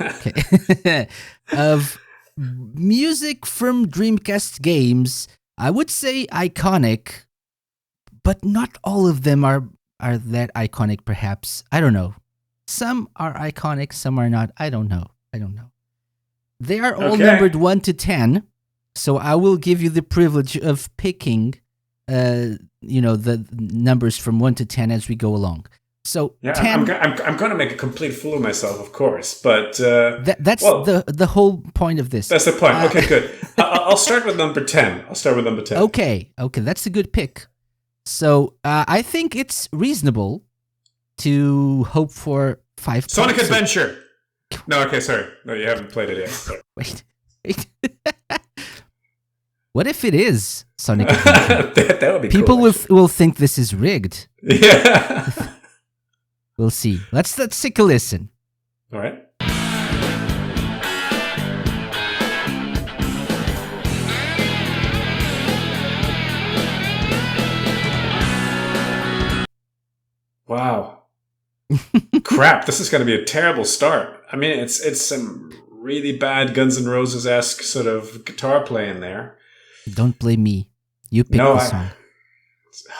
okay, of music from Dreamcast games. I would say iconic, but not all of them are that iconic, perhaps. I don't know. Some are iconic, some are not. I don't know. They are all numbered 1 to 10, so I will give you the privilege of picking the numbers from 1 to 10 as we go along. So yeah, 10. I'm going to make a complete fool of myself, of course, but that's the whole point of this. That's the point. Okay, good. I'll start with number 10. Okay, that's a good pick. So I think it's reasonable to hope for 5 Sonic points. Adventure. No, okay, sorry. No, you haven't played it yet. Sorry. Wait. What if it is Sonic Adventure? that would be People cool. will think this is rigged. Yeah. We'll see. Let's take a listen. All right. Wow. Crap, this is going to be a terrible start. I mean, it's some really bad Guns N' Roses-esque sort of guitar playing there. Don't blame me. You picked the song.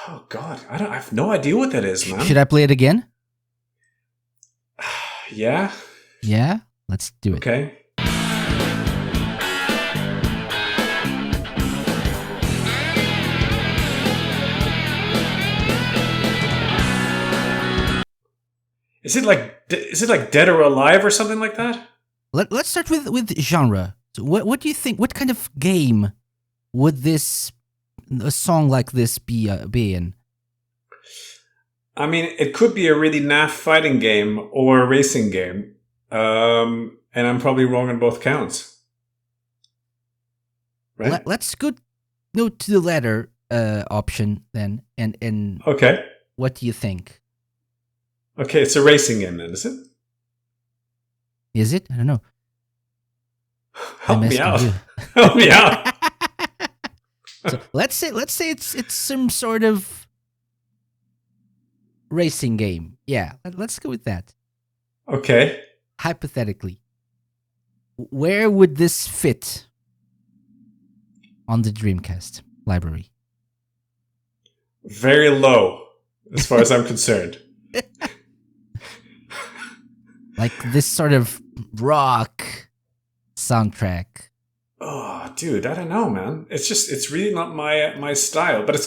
Oh, God. I have no idea what that is, man. Should I play it again? Yeah? Yeah? Let's do it. Okay. Is it like Dead or Alive or something like that? Let's start with genre. So what do you think? What kind of game would a song like this be in? I mean, it could be a really naff fighting game or a racing game, and I'm probably wrong on both counts. Right? Let's go to the latter option then, and okay. What do you think? Okay, it's a racing game then, is it? Is it? I don't know. Help me out. Help me out. So let's say it's some sort of racing game. Yeah, let's go with that. Okay. Hypothetically, where would this fit on the Dreamcast library? Very low, as far as I'm concerned. Like this sort of rock soundtrack. Oh, dude, I don't know, man. It's really not my style. But it's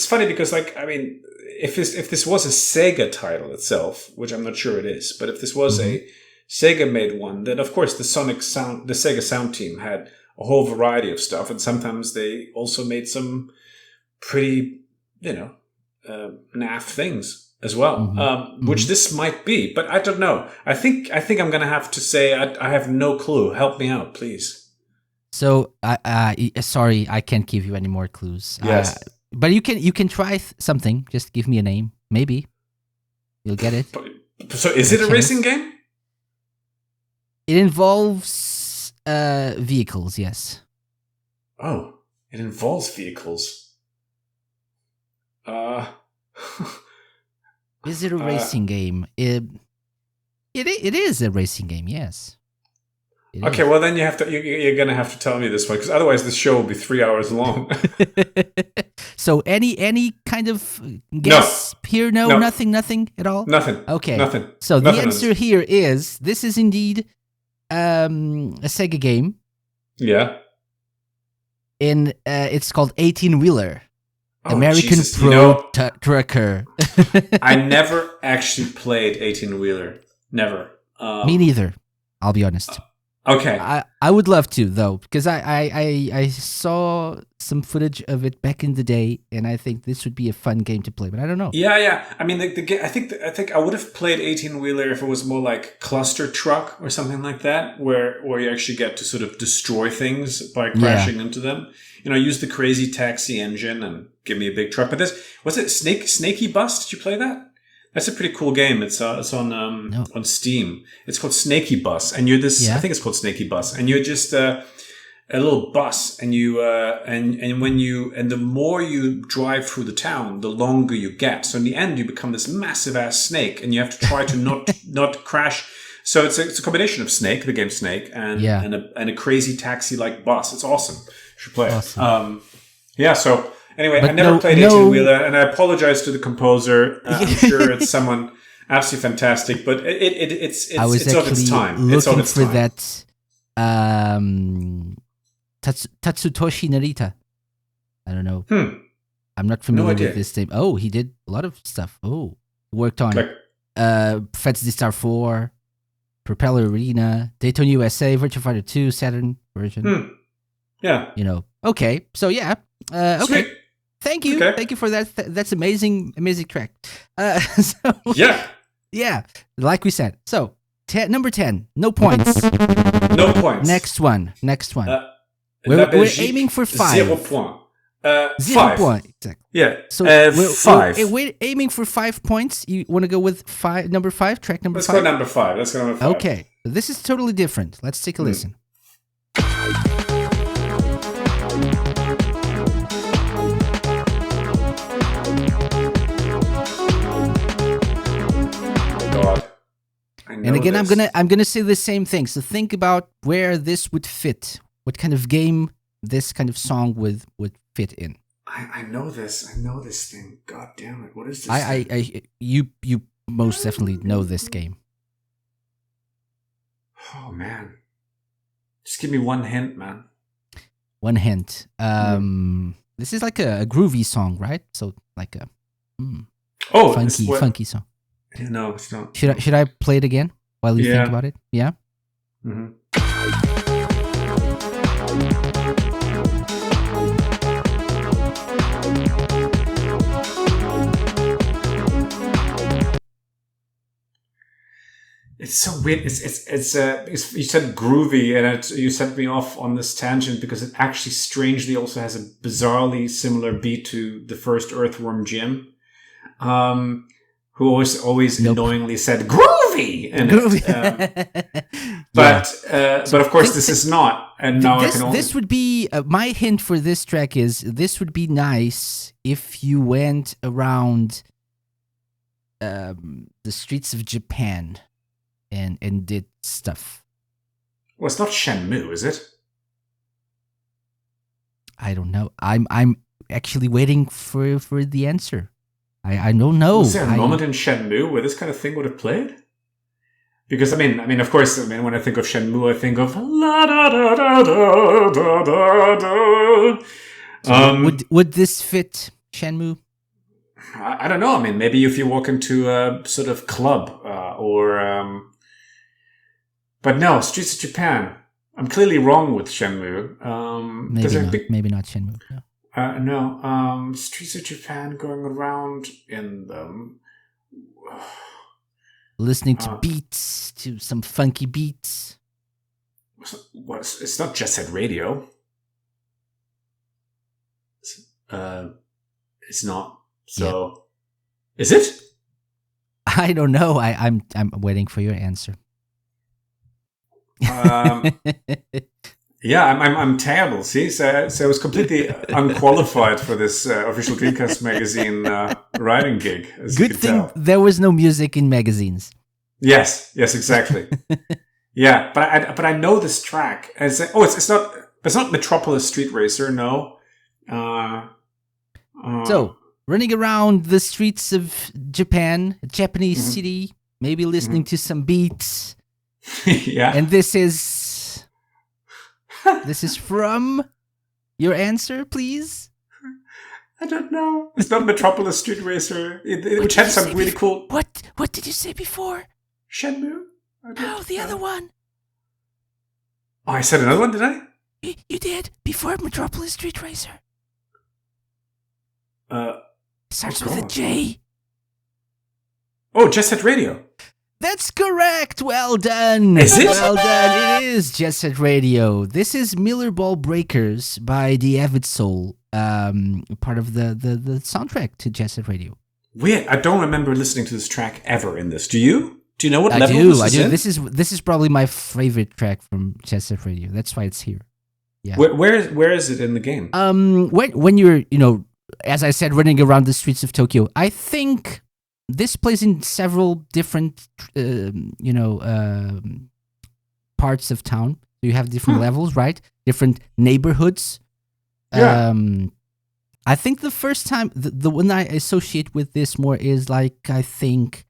funny because if this was a Sega title itself, which I'm not sure it is, but if this was a Sega made one, then of course the Sega sound team had a whole variety of stuff, and sometimes they also made some pretty, naff things as well, which this might be, but I don't know. I think I'm gonna have to say I have no clue. Help me out, please. So, sorry, I can't give you any more clues. Yes, but you can try something. Just give me a name. Maybe you'll get it. So, is it a racing game? It involves vehicles. Yes. Oh, it involves vehicles. Uh, Is it a racing game? It is a racing game. Yes. It okay, is. well then you're gonna have to tell me this one, because otherwise this show will be 3 hours long. So any kind of guess here? No, No. nothing at all. Nothing. Okay. Nothing. So Nothing the answer here is this is indeed a Sega game. Yeah. It's called 18-Wheeler. Oh, American Jesus. Pro Trucker. I never actually played 18-wheeler. Never. Me neither. I'll be honest. Okay. I would love to though, because I saw some footage of it back in the day, and I think this would be a fun game to play. But I don't know. Yeah. I mean, I think I would have played 18-wheeler if it was more like cluster truck or something like that, where you actually get to sort of destroy things by crashing into them. Use the crazy taxi engine and give me a big truck. But was it Snaky Bus? Did you play that? That's a pretty cool game. It's on Steam. It's called Snaky Bus, and you're this. Yeah. I think it's called Snaky Bus, and you're just a little bus, and you and the more you drive through the town, the longer you get. So in the end, you become this massive ass snake, and you have to try to not crash. So it's a combination of Snake, the game Snake, and a crazy taxi like bus. It's awesome. You should play it. Awesome. So. Anyway, But I never played no- 18-wheeler, and I apologize to the composer. I'm sure it's someone absolutely fantastic, but it's I was of its actually time. It's of looking its for time. that Tatsutoshi Narita. I don't know. I'm not No familiar idea. with this name. Oh, he did a lot of stuff. Oh, worked on Like, Fantasy Star 4, Propeller Arena, Daytona USA, Virtua Fighter 2, Saturn version. yeah. Okay. So yeah. Okay. Sweet. Thank you. Okay. Thank you for that. That's amazing track. So Yeah. yeah, like we said. So number 10, no points. No points. Next one. La We're Belgique, aiming for 5. 0 point. 0 5. point. Exactly. Yeah. So 5. we're aiming for 5 points. You want to go with number 5, track number Let's 5? go number 5. Okay. This is totally different. Let's take a listen. God. I know And again, this. I'm gonna say the same thing. So think about where this would fit. What kind of game this kind of song would fit in. I know this. I know this thing. God damn it. What is this? You most definitely know this game. Oh man. Just give me one hint, man. One hint. This is like a groovy song, right? So like a funky song. No, it's not. Should I play it again while you think Yeah. about it? Yeah. Mm-hmm. It's so weird. It's you said groovy, and you sent me off on this tangent because it actually strangely also has a bizarrely similar beat to the first Earthworm Jim, who always Nope. annoyingly said groovy. And but of course this is not. And now I can only. This would be my hint for this track is this would be nice if you went around the streets of Japan and did stuff. Well, it's not Shenmue, is it? I don't know. I'm actually waiting for the answer. I don't know. Was there a moment in Shenmue where this kind of thing would have played? Because I mean, of course, when I think of Shenmue, I think of la da da da da da da da. Would this fit Shenmue? I don't know. I mean, maybe if you walk into a sort of club or. But no, Streets of Japan. I'm clearly wrong with Shenmue. Maybe not Shenmue. No. No, Streets of Japan going around in them. Listening to beats, to some funky beats. It's not Jet Set Radio. It's not. So, Is it? I don't know. I'm waiting for your answer. Yeah, I'm terrible. See, so I was completely unqualified for this official Dreamcast magazine writing gig. As Good you can thing tell. there was no music in magazines. Yes, exactly. Yeah, but I know this track. And it's not Metropolis Street Racer. No. So running around the streets of Japan, a Japanese Mhm. city, maybe listening to some beats, Yeah. and this is from your answer, please. I don't know. It's not Metropolis Street Racer, which had some really cool What did you say before? Shenmue. No, the other one. Oh, I said another one, did I? You did before Metropolis Street Racer. Starts with a God. J. Oh, Jet Set Radio. That's correct. Well done. Is it? Well done. It is Jet Set Radio. This is Miller Ball Breakers by the Avid Soul, part of the soundtrack to Jet Set Radio. Weird. I don't remember listening to this track ever in this. Do you? Do you know what I level do. this I is do. in? This is probably my favorite track from Jet Set Radio. That's why it's here. Yeah. Where is it in the game? When you're as I said, running around the streets of Tokyo, I think this plays in several different parts of town. So you have different levels, right? Different neighborhoods. Yeah. I think the first time the one I associate with this more is I think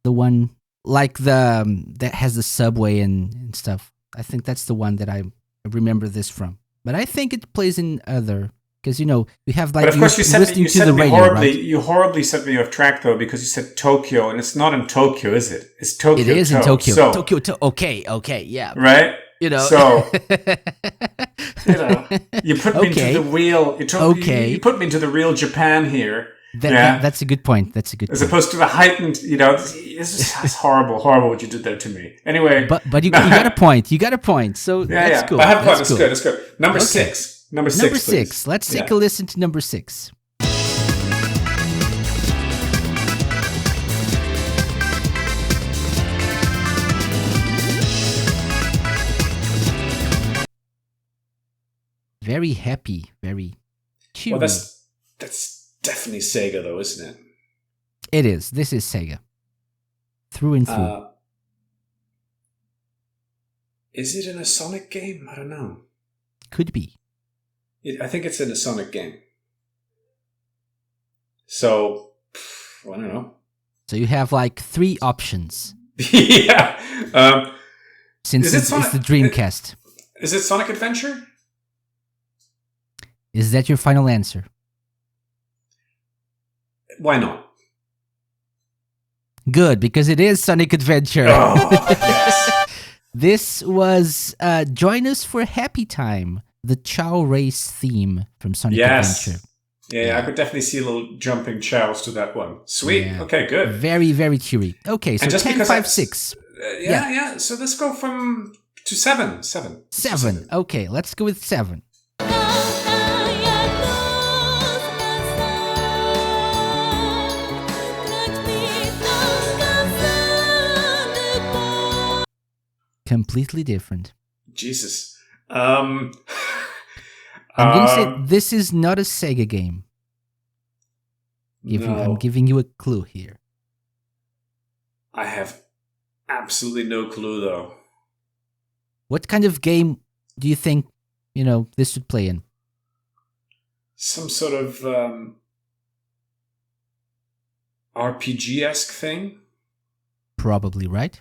the one that has the subway and stuff. I think that's the one that I remember this from. But I think it plays in other, because we have But of course, you set me radio, horribly. right? You horribly set me off track though, because you said Tokyo, and it's not in Tokyo, is it? It's Tokyo. It is in Tokyo. So, Tokyo. Okay, yeah. right? So you put me into the real. You put me into the real Japan here. That's a good point. As opposed to the heightened. It's horrible what you did there to me. Anyway, but you got a point. You got a point. So that's cool. I have a point. That's That's good. Number 6. Number 6. Number 6. Let's take a listen to number 6. Very happy, very cheery. Well, that's definitely Sega, though, isn't it? It is. This is Sega. Through and through. Is it in a Sonic game? I don't know. Could be. I think it's in a Sonic game. So, I don't know. So you have 3 options. Yeah. Since it's the Dreamcast. Is it Sonic Adventure? Is that your final answer? Why not? Good, because it is Sonic Adventure. Oh, yes. This was Join Us for Happy Time, the Chow Race theme from Sonic Adventure. Yeah, I could definitely see a little jumping chows to that one. Sweet. Yeah. Okay, good. Very, very cheery. Okay, so 10, 5, 6. Yeah. So let's go to 7. 7. Okay, let's go with 7. Completely different. Jesus. I'm going to say this is not a Sega game. I'm giving you a clue here. I have absolutely no clue, though. What kind of game do you think, this would play in? Some sort of RPG-esque thing? Probably, right?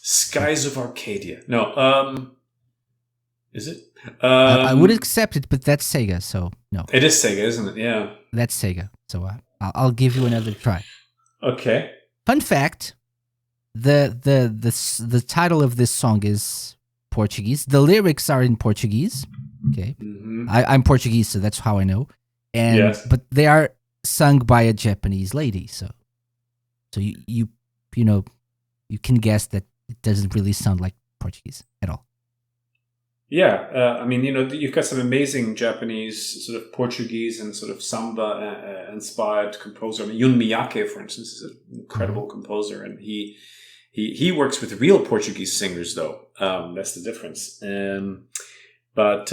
Skies of Arcadia. No, is it? I would accept it, but that's Sega, so no. It is Sega, isn't it? Yeah. That's Sega, so I'll give you another try. Okay. Fun fact: the title of this song is Portuguese. The lyrics are in Portuguese. Okay, I'm Portuguese, so that's how I know. But they are sung by a Japanese lady, so you can guess that it doesn't really sound like Portuguese at all. Yeah, I mean, you've got some amazing Japanese sort of Portuguese and sort of samba inspired composer. I mean, Jun Miyake, for instance, is an incredible composer, and he works with real Portuguese singers, though. That's the difference. But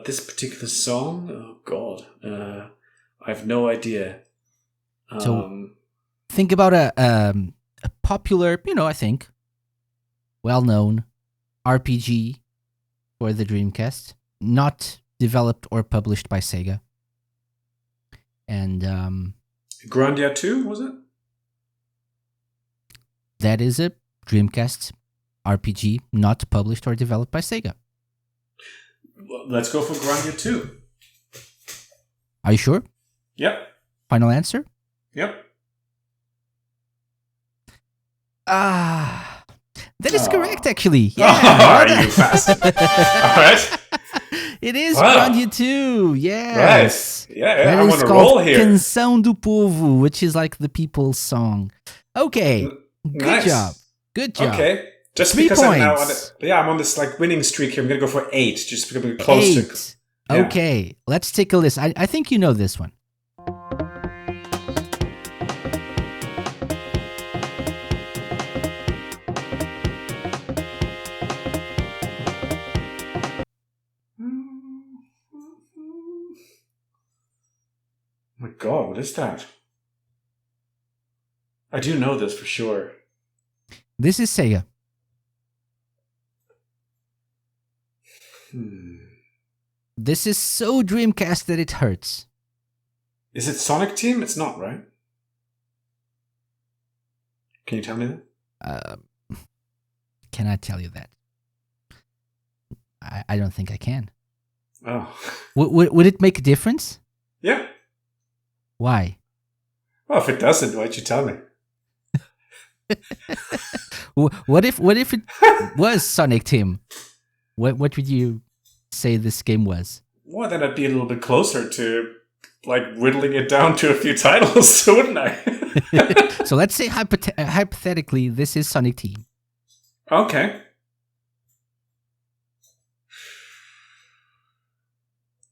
this particular song, oh God, I have no idea. So think about a popular, I think, well-known RPG for the Dreamcast, not developed or published by SEGA. And Grandia 2, was it? That is a Dreamcast RPG not published or developed by SEGA. Well, let's go for Grandia 2. Are you sure? Yep. Final answer? Yep. That is correct, actually. Yeah. Oh, you bastard. All right. It is Grandia 2, yes. Right. Yeah, I'm That on is a roll called here. Canção do Povo, which is like the people's song. Okay, Nice. Good job. Okay. Just 3 because I'm now points. I'm on this like winning streak here. I'm going to go for 8, just because I'm close 8. to. Yeah. Okay, let's take a list. I think you know this one. Oh my God, what is that? I do know this for sure. This is SEGA. This is so Dreamcast that it hurts. Is it Sonic Team? It's not, right? Can you tell me that? Can I tell you that? I don't think I can. Oh. Would it make a difference? Yeah. Why? Well, if it doesn't, why'd you tell me? What if it was Sonic Team? What would you say this game was? Well, then I'd be a little bit closer to like whittling it down to a few titles, wouldn't I? So let's say hypothetically this is Sonic Team. Okay.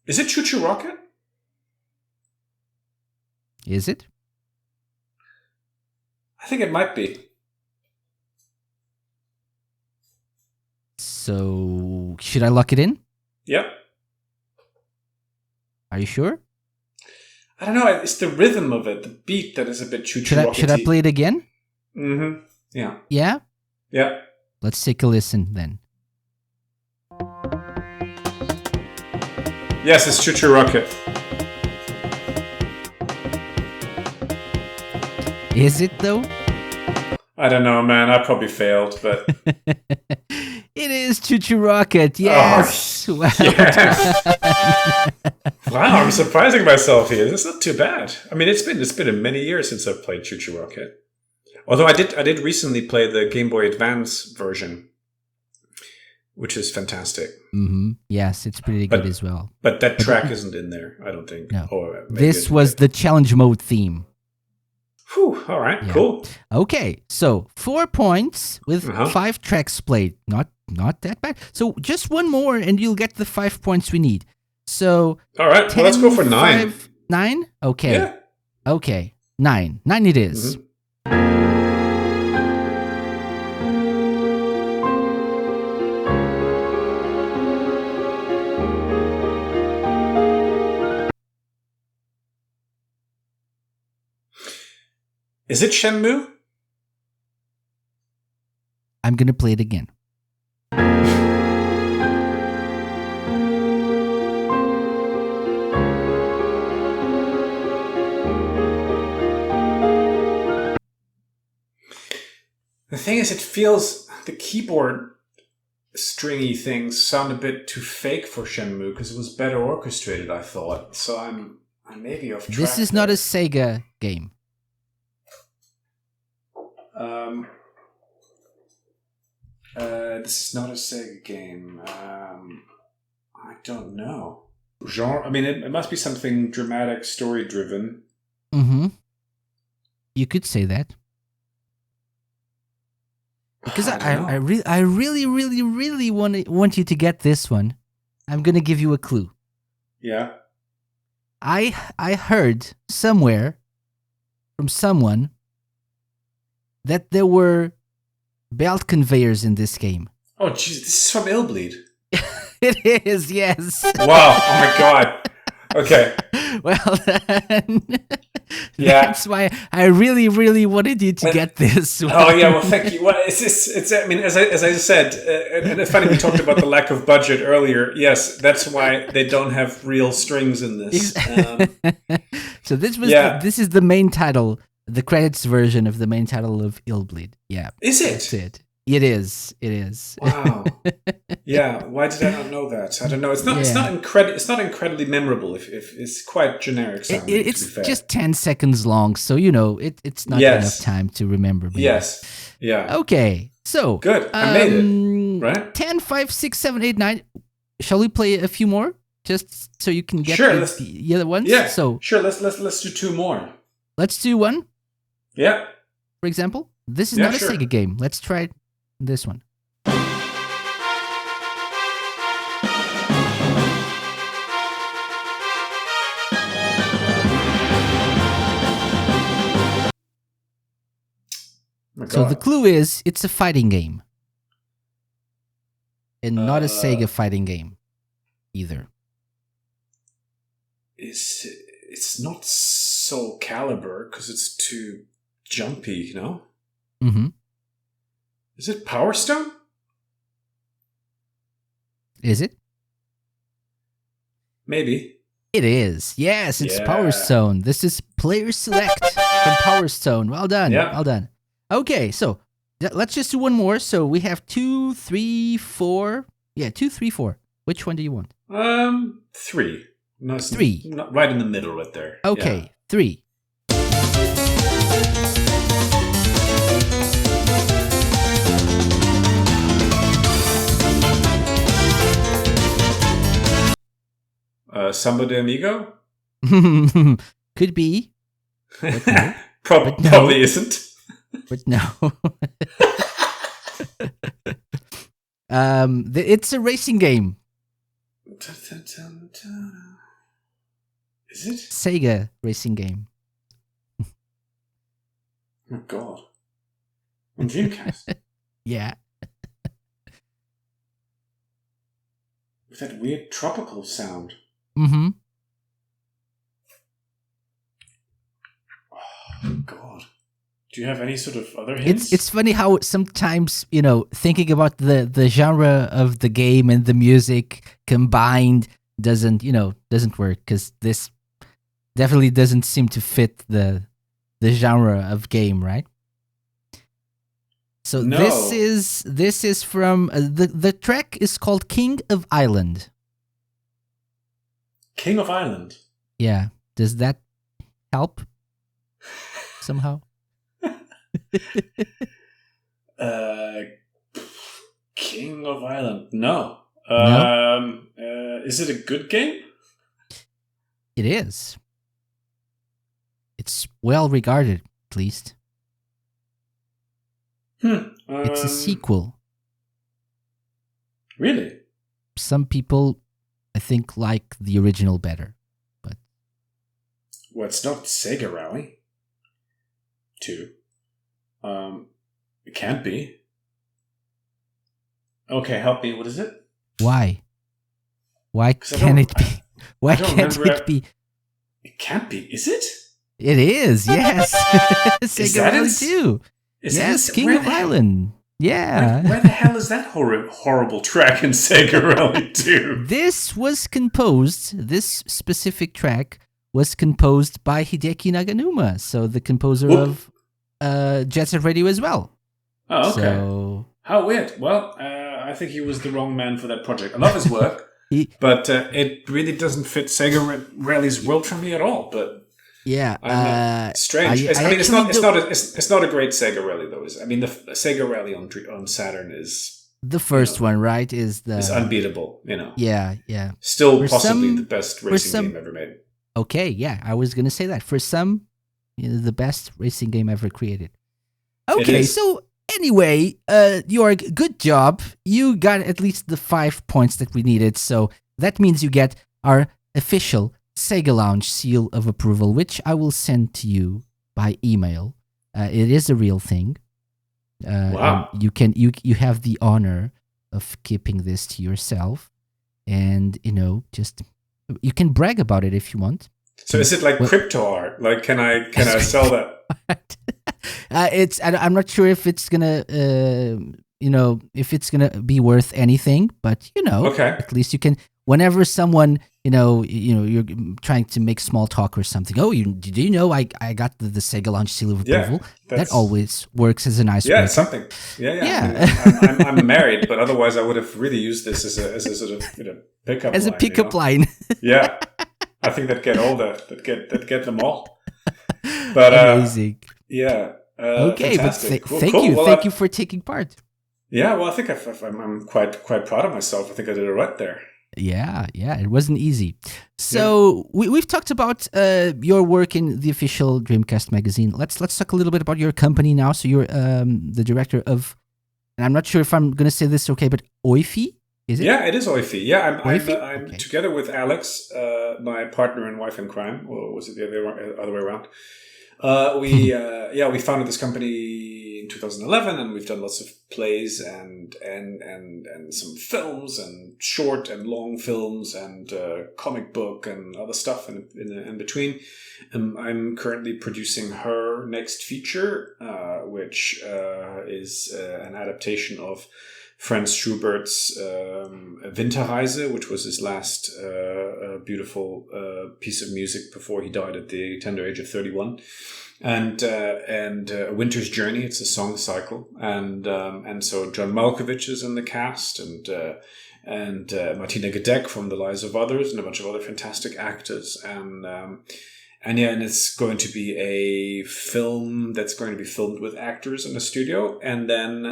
Is it Choo Choo Rocket? Is it? I think it might be. So should I lock it in? Yep. Are you sure? I don't know. It's the rhythm of it, the beat that is a bit Choo Choo Rocket. Should I play it again? Mm-hmm. Yeah. Yeah? Yeah. Let's take a listen then. Yes, it's Choo Choo Rocket. Is it though? I don't know, man. I probably failed, but It is Choo Choo Rocket. Yes. Oh, Well yeah. done. Wow, I'm surprising myself here. It's not too bad. I mean, it's been many years since I've played Choo Choo Rocket. Although I did recently play the Game Boy Advance version, which is fantastic. Mm-hmm. Yes, it's pretty good as well. But that track isn't in there, I don't think. No. Or maybe This was the challenge mode theme. Whew, all right, Yeah. cool. Okay, so 4 points with Uh-huh. 5 tracks played. Not that bad. So just one more and you'll get the 5 points we need. So All right, well, let's go for 9. 9? Okay. Yeah. Okay. 9. 9 it is. Mhm. Is it Shenmue? I'm going to play it again. The thing is, it feels the keyboard stringy things sound a bit too fake for Shenmue because it was better orchestrated, I thought. So I'm maybe off track. This is not a SEGA game. This is not a Sega game. I don't know. Genre? I mean, it must be something dramatic, story-driven. Mm-hmm. You could say that. Because I don't know. I really want you to get this one. I'm gonna give you a clue. Yeah. I heard somewhere from someone that there were belt conveyors in this game. Oh, jeez, this is from Illbleed. It is, yes. Wow. Oh my god. Okay. Well, then, Yeah. that's why I really, really wanted you to get this one. Oh yeah, well, thank you. Well, it's. I mean, as I said, and it's funny we talked about the lack of budget earlier. Yes, that's why they don't have real strings in this. So this was Yeah. this is the main title, the credits version of the main title of Illbleed. Yeah, Is that's it? it. It is. It is. Wow. Yeah. Why did I not know that? I don't know. It's not. It's Yeah. not incredibly memorable. If it's quite generic sounding. to be It's fair. just 10 seconds long, so it's not Yes. enough time to remember. Maybe. Yes. Yeah. Okay. So Good. I made it. Right? 10, 5, 6, 7, 8, 9. Shall we play a few more, just so you can get Sure, the other ones? Yeah. So Sure. Let's do two more. let's do one, Yeah. for example. This is Yeah, not sure. a Sega game. Let's try this one. Oh my So God. the clue is it's a fighting game. And not a Sega fighting game either. It's not Soul Calibur because it's too jumpy, you know? Mm-hmm. Is it Power Stone? Is it? Maybe. It is. Yes, it's Yeah. Power Stone. This is Player Select from Power Stone. Well done. Yeah. Well done. Okay, so let's just do one more. So we have 2, 3, 4. Yeah, 2, 3, 4. Which one do you want? 3. No, it's 3. Not right in the middle, right there. Okay, 3. Samba de Amigo? Could be, no. Probably isn't. but no. It's a racing game. Is it? Sega racing game. Oh God. On Dreamcast. Yeah. With that weird tropical sound. Mm-hmm. Oh God. Do you have any sort of other hints? It's funny how sometimes, thinking about the genre of the game and the music combined doesn't work, because this definitely doesn't seem to fit the genre of game, right? So No. this is from the track is called King of Island. King of Island. Yeah. Does that help somehow? King of Island. No. No? Is it a good game? It is. It's well regarded, at least. It's a sequel. Really? Some people, I think, like the original better. But Well, it's not Sega Rally 2. It can't be. Okay, help me. What is it? why? Why 'Cause I can't don't- it be? Why don't can't remember it be? It can't be. Is it? It is, yes. Sega that Rally in- 2. Is Yes, that, King where of the hell- Island. Yeah. Where the hell is that horrible track in Sega Rally 2? This specific track was composed by Hideki Naganuma, so the composer Whoop. of Jet Set Radio as well. Oh, okay. So How weird. Well, I think he was the wrong man for that project. I love his work, he, but it really doesn't fit Sega Rally's world for me at all. But yeah, strange. I It's actually not a great Sega Rally though. I mean, the Sega Rally on Saturn is the first one, right? Is unbeatable. yeah. Still For possibly some- the best for racing some- game ever made. Okay, yeah, I was gonna say that for some, the best racing game ever created. Okay, is. so anyway, Jörg, good job. You got at least the 5 points that we needed. So that means you get our official Sega Lounge seal of approval, which I will send to you by email. It is a real thing. Wow. And you have the honor of keeping this to yourself, and just you can brag about it if you want. So is it like crypto art? Like, can I sell that? I'm not sure if it's gonna if it's gonna be worth anything, but Okay. at least you can. Whenever someone you're trying to make small talk or something. Oh, do you know I got the Sega Launch seal of approval? That always works as an icebreaker. Yeah, something. Yeah. I'm married, but otherwise I would have really used this as a sort of pickup as line, a pickup line. Yeah, I think that get them all. But amazing. Yeah. Okay, fantastic. but thank you for taking part. Yeah, well, I think I'm quite proud of myself. I think I did it right there. Yeah, it wasn't easy. So we've talked about your work in the official Dreamcast magazine. Let's talk a little bit about your company now. So you're the director of, and I'm not sure if I'm going to say this okay, but OIFI, is it? Yeah, it is OIFI. Yeah, I'm Okay. together with Alex, my partner in Wife in Crime, or was it the other way around? We founded this company in 2011, and we've done lots of plays and some films and short and long films and comic book and other stuff in between. I'm currently producing her next feature, which is an adaptation of Franz Schubert's Winterreise, which was his last beautiful piece of music before he died at the tender age of 31. And A Winter's Journey, it's a song cycle. And so John Malkovich is in the cast, and Martina Gedeck from The Lives of Others, and a bunch of other fantastic actors. And it's going to be a film that's going to be filmed with actors in a studio and then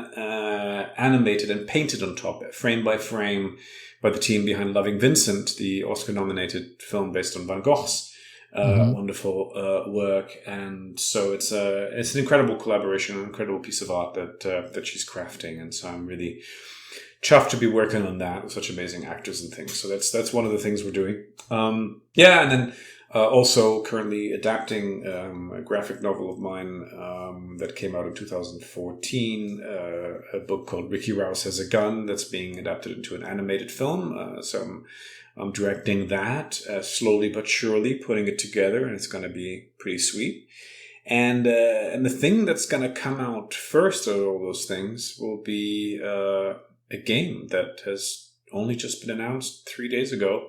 animated and painted on top, frame by frame, by the team behind Loving Vincent, the Oscar-nominated film based on Van Gogh's wonderful work. And so it's an incredible collaboration, an incredible piece of art that she's crafting. And so I'm really chuffed to be working on that with such amazing actors and things. So that's one of the things we're doing. And then also currently adapting a graphic novel of mine that came out in 2014, a book called Ricky Rouse Has a Gun, that's being adapted into an animated film. So I'm directing that slowly but surely, putting it together, and it's going to be pretty sweet. And the thing that's going to come out first of all those things will be a game that has only just been announced 3 days ago.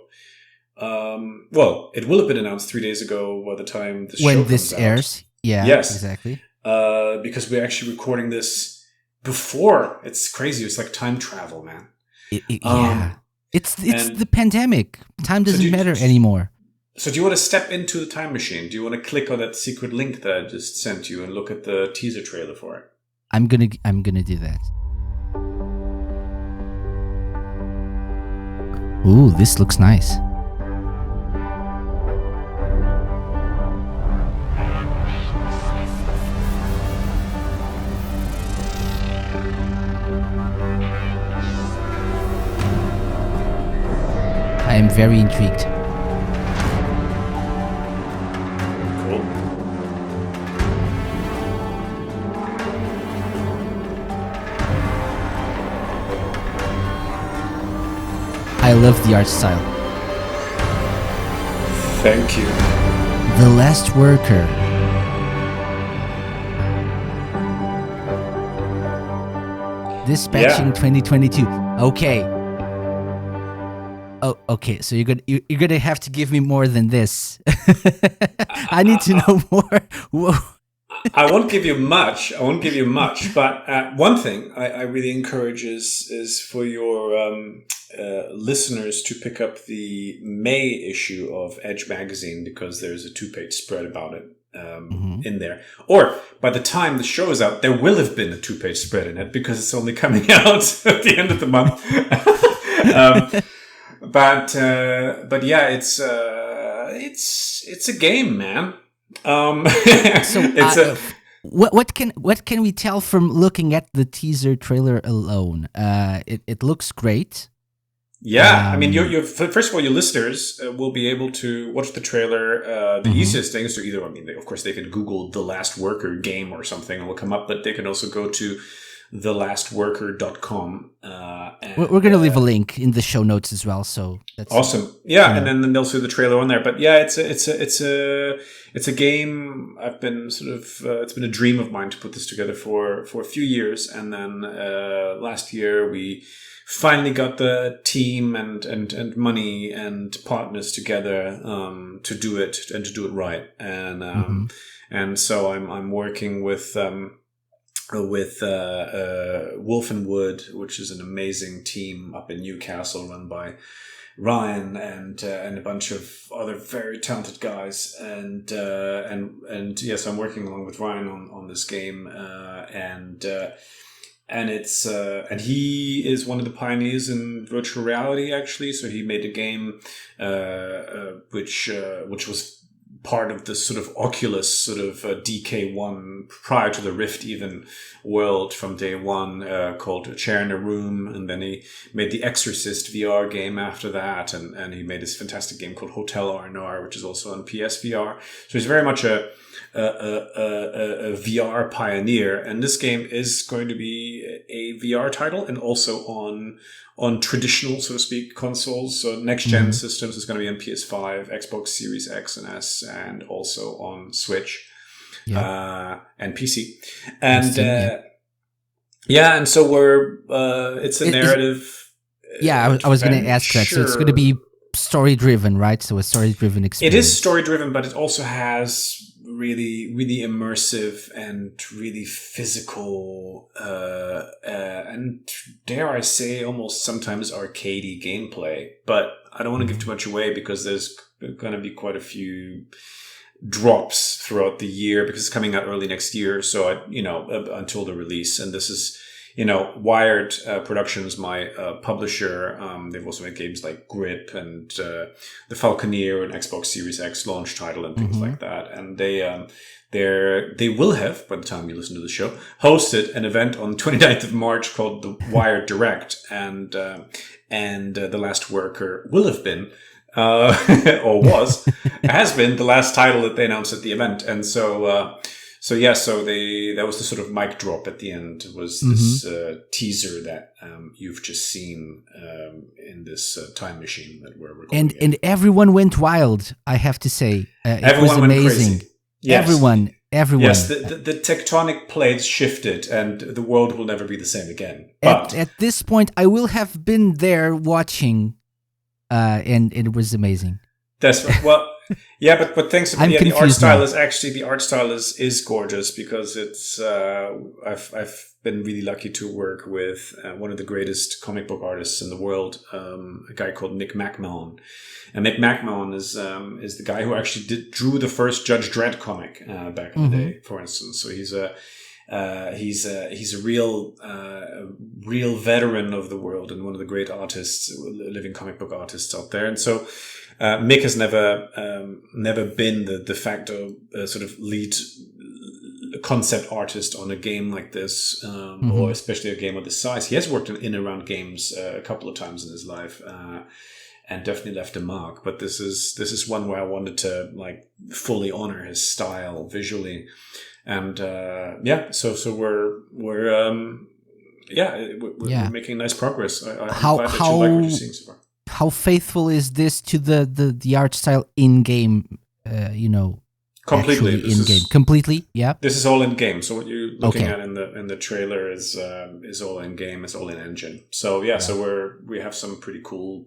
It will have been announced 3 days ago by the time the show comes out. When this airs. Yeah, yes, exactly. Because we're actually recording this before. It's crazy. It's like time travel, man. Yeah. It's the pandemic. Time doesn't matter anymore. So do you want to step into the time machine? Do you want to click on that secret link that I just sent you and look at the teaser trailer for it? I'm gonna do that. Ooh, this looks nice. I am very intrigued. Cool. I love the art style. Thank you. The Last Worker. Dispatching 2022. Okay. Oh, okay. So you're gonna have to give me more than this. I need to know more. Whoa. I won't give you much. But one thing I really encourage is for your listeners to pick up the May issue of Edge magazine, because there's a 2-page spread about it in there. Or by the time the show is out, there will have been a 2-page spread in it, because it's only coming out at the end of the month. But yeah, it's a game, man. What can we tell from looking at the teaser trailer alone? It looks great. Yeah, I mean, first of all, your listeners will be able to watch the trailer. The easiest thing is to either, I mean, of course, they can Google The Last Worker game or something and will come up, but they can also go to thelastworker.com. We're going to leave a link in the show notes as well. So that's awesome. Yeah, and then they'll see the trailer on there. But yeah, it's a game. I've been it's been a dream of mine to put this together for a few years, and then last year we finally got the team and money and partners together to do it and to do it right. And so I'm working with Wolf and Wood, which is an amazing team up in Newcastle, run by Ryan and a bunch of other very talented guys. And yes, I'm working along with Ryan on this game, and it's and he is one of the pioneers in virtual reality, actually. So he made a game which was part of this sort of Oculus sort of DK1 prior to the Rift even world from day one, called A Chair in a Room. And then he made the Exorcist VR game after that. And he made this fantastic game called Hotel R&R, which is also on PSVR. So he's very much a VR pioneer. And this game is going to be a VR title and also on traditional, so to speak, consoles. So next-gen systems is going to be on PS5, Xbox Series X and S, and also on Switch and PC. And and so we're it's a narrative. I was going to ask that. So it's going to be story-driven, right? So a story-driven experience. It is story-driven, but it also has really, really immersive and really physical, and dare I say, almost sometimes arcadey gameplay. But I don't want to give too much away because there's going to be quite a few drops throughout the year because it's coming out early next year. So until the release, and this is. Wired Productions, my publisher. They've also made games like Grip and The Falconeer, an Xbox Series X launch title and things like that. And they will have, by the time you listen to the show, hosted an event on 29th of March called the Wired Direct, and The Last Worker will have been. Or has been the last title that they announced at the event, and so that was the sort of mic drop at the end. Was this teaser that you've just seen in this time machine that we're recording? And everyone went wild. I have to say, it was amazing. Went crazy. Yes. Everyone. Yes, the tectonic plates shifted, and the world will never be the same again. But at this point, I will have been there watching, and it was amazing. That's right. Well. Yeah, but thanks. The art style is gorgeous because it's. I've been really lucky to work with one of the greatest comic book artists in the world, a guy called Mick McMahon, and Mick McMahon is the guy who actually drew the first Judge Dredd comic back in the day, for instance. So he's a real veteran of the world and one of the great artists, living comic book artists out there, and so. Mick has never been the de facto sort of lead concept artist on a game like this, or especially a game of this size. He has worked in and around games a couple of times in his life, and definitely left a mark. But this is one where I wanted to fully honor his style visually, and so we're making nice progress. I'm glad that you like what you're seeing so far. How faithful is this to the art style in game? Completely in game. Completely, yeah. This is all in game. So what you're looking at in the trailer is all in game. It's all in engine. So so we have some pretty cool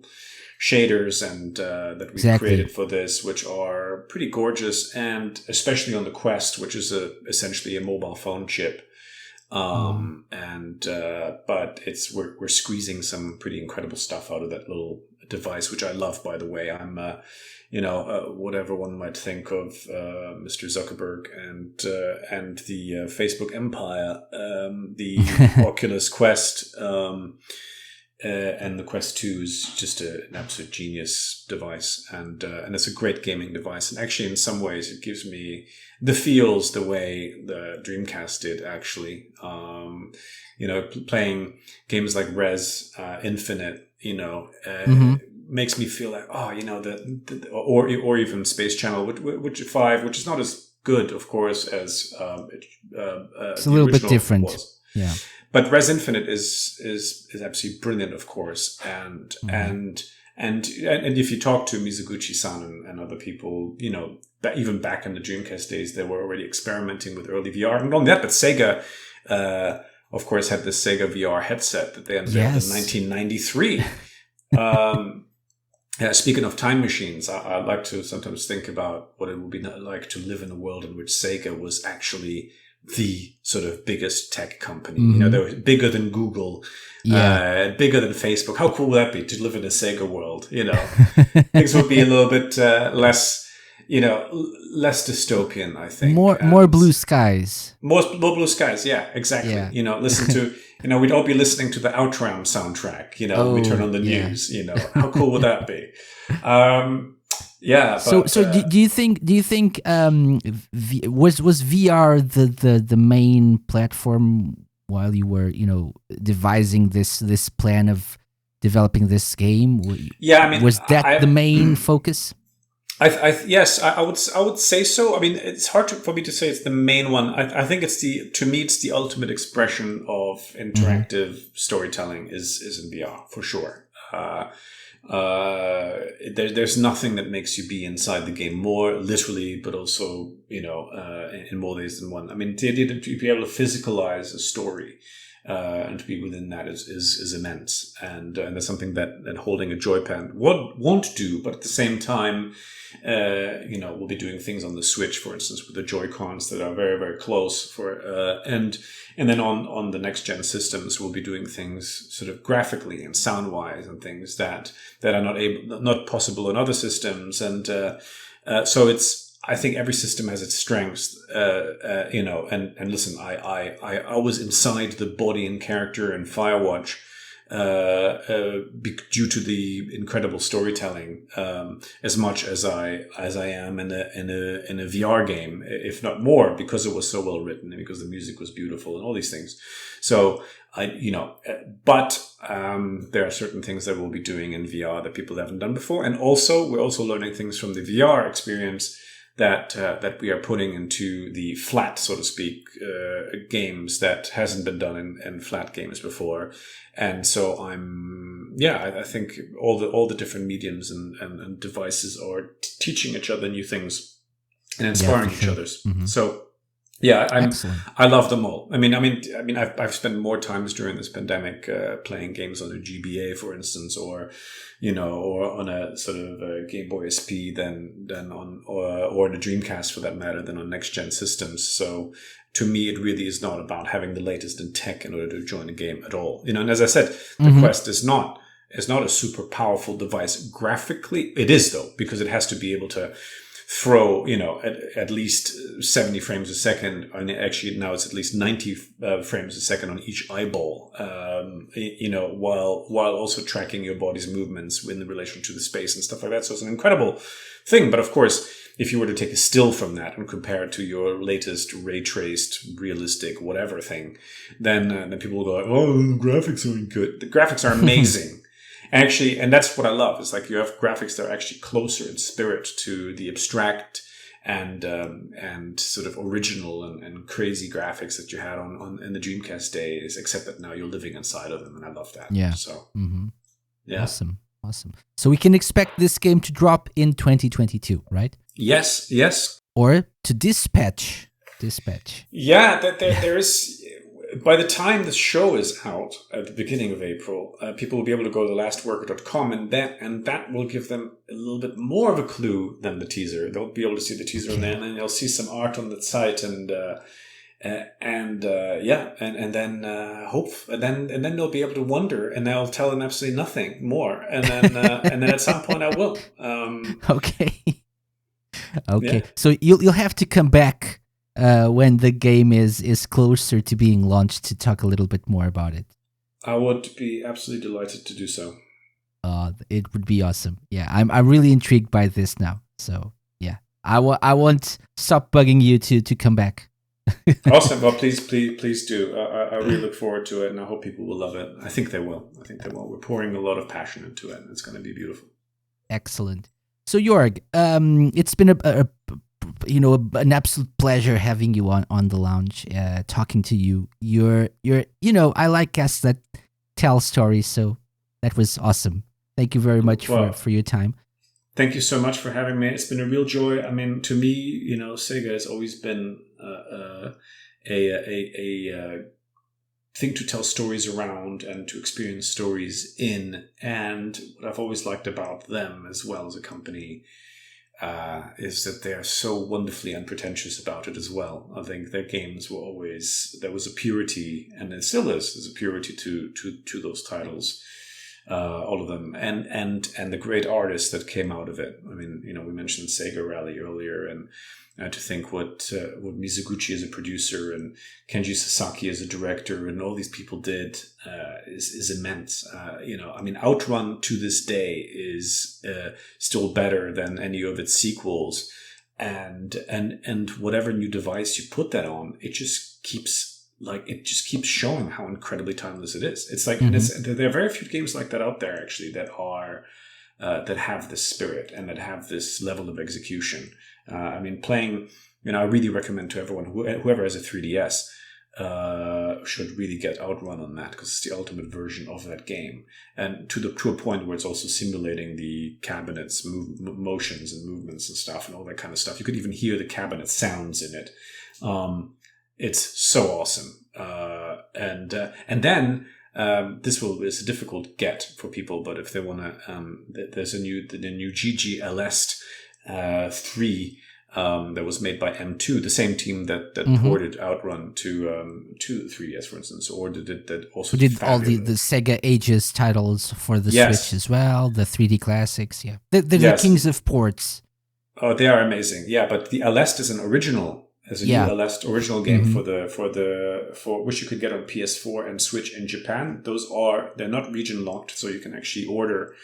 shaders and that we created for this, which are pretty gorgeous, and especially on the Quest, which is essentially a mobile phone chip. But we're squeezing some pretty incredible stuff out of that little device, which I love, by the way. I'm whatever one might think of Mr. Zuckerberg and the Facebook empire, the Oculus Quest And the Quest 2 is just an absolute genius device, and it's a great gaming device. And actually, in some ways, it gives me the feels the way the Dreamcast did. Actually, playing games like Res Infinite, makes me feel like or even Space Channel, which 5, which is not as good, of course, as it's a little bit different. Yeah. But Res Infinite is absolutely brilliant, of course, and if you talk to Mizuguchi-san and other people, even back in the Dreamcast days, they were already experimenting with early VR. And not only that, but Sega, of course, had the Sega VR headset that they unveiled in 1993. Speaking of time machines, I like to sometimes think about what it would be like to live in a world in which Sega was actually the sort of biggest tech company. They were bigger than Google, bigger than Facebook. How cool would that be to live in a Sega world? Things would be a little bit less dystopian, I think. More blue skies. More blue skies. Yeah, exactly. Yeah. Listen to, we'd all be listening to the Outram soundtrack. We turn on the news. How cool would that be? Yeah. But, so do you think was VR the main platform while you were devising this plan of developing this game? Yeah, was that the main focus? Yes, I would say so. I mean, it's hard for me to say it's the main one. I think it's the ultimate expression of interactive storytelling is in VR for sure. There's nothing that makes you be inside the game more literally, but also in more ways than one. I mean, the idea to be able to physicalize a story and to be within that is immense, and that's something that holding a joypad won't do. But at the same time, we'll be doing things on the Switch, for instance, with the Joy-Cons that are very, very close and then on the next gen systems, we'll be doing things sort of graphically and sound wise and things that are not possible on other systems. And so I think every system has its strengths, and listen, I was inside the body and character in Firewatch, due to the incredible storytelling, as much as I am in a VR game, if not more, because it was so well written and because the music was beautiful and all these things. So but there are certain things that we'll be doing in VR that people haven't done before, and also we're also learning things from the VR experience that we are putting into the flat, so to speak, games that hasn't been done in flat games before. And so I think all the different mediums and devices are teaching each other new things and inspiring each other's. Mm-hmm. So yeah, I love them all. I mean, I've spent more times during this pandemic playing games on a GBA, for instance, or on a sort of a Game Boy SP than on or the Dreamcast for that matter than on next gen systems. So to me, it really is not about having the latest in tech in order to join a game at all. And as I said, the Quest is not a super powerful device graphically. It is though, because it has to be able to throw, at least 70 frames a second. And actually now it's at least 90 frames a second on each eyeball, while also tracking your body's movements in relation to the space and stuff like that. So it's an incredible thing. But of course, if you were to take a still from that and compare it to your latest ray traced, realistic, whatever thing, then people will go, oh, the graphics aren't good. The graphics are amazing. Actually, and that's what I love. It's like you have graphics that are actually closer in spirit to the abstract and sort of original and crazy graphics that you had on in the Dreamcast days, except that now you're living inside of them, and I love that. Yeah. So, yeah. Awesome. So we can expect this game to drop in 2022, right? Yes. Or to dispatch. Yeah, there is. By the time the show is out at the beginning of April, people will be able to go to thelastworker.com, and that will give them a little bit more of a clue than the teaser. They'll be able to see the teaser, and then they'll see some art on the site, and then they'll be able to wonder, and I'll tell them absolutely nothing more, and then at some point I will. Okay. Yeah. So you'll have to come back when the game is closer to being launched to talk a little bit more about it. I would be absolutely delighted to do so. It would be awesome. Yeah, I'm really intrigued by this now. So yeah, I won't stop bugging you to come back. Awesome. Well, please do. I really look forward to it, and I hope people will love it. I think they will. We're pouring a lot of passion into it, and it's going to be beautiful. Excellent. So Jörg, it's been an absolute pleasure having you on the lounge, talking to you. You're I like guests that tell stories, so that was awesome. Thank you very much for your time. Thank you so much for having me. It's been a real joy. I mean, to me, SEGA has always been a thing to tell stories around and to experience stories in. And what I've always liked about them, as well as a company, is that they're so wonderfully unpretentious about it as well. I think their games were always, there was a purity, and it still is, there's a purity to those titles. All of them, and the great artists that came out of it. I mean, we mentioned Sega Rally earlier, and to think what Mizuguchi as a producer and Kenji Sasaki as a director and all these people did is immense. I mean, Outrun to this day is still better than any of its sequels, and whatever new device you put that on, it just keeps showing how incredibly timeless it is. It's like, and there are very few games like that out there, actually, that are that have this spirit and that have this level of execution. I mean, playing, I really recommend to everyone, whoever has a 3DS, should really get Outrun on that, because it's the ultimate version of that game, and to a point where it's also simulating the cabinet's motions and movements and stuff and all that kind of stuff. You could even hear the cabinet sounds in it. It's so awesome. And then this is a difficult get for people, but if they want to, there's the new GGLS 3 that was made by M2, the same team that ported Outrun to the 3DS, for instance, or that also did all the Sega Ages titles for the Switch as well, the 3D classics. Yeah, they're the kings of ports. Oh, they are amazing. Yeah, but the Aleste is an original. As a new Aleste original game for which you could get on PS4 and Switch in Japan. They're not region locked, so you can actually order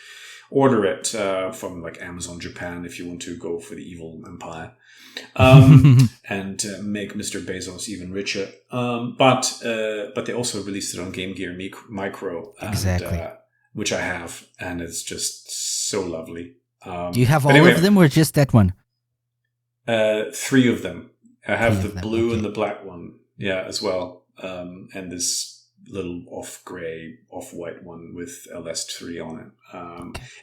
it from like Amazon Japan if you want to go for the evil empire, and make Mr. Bezos even richer. But they also released it on Game Gear Micro, which I have, and it's just so lovely. Do you have all of them, or just that one? 3 of them. I have the blue and the black one, as well, and this little off-gray, off-white one with Aleste 3 on it.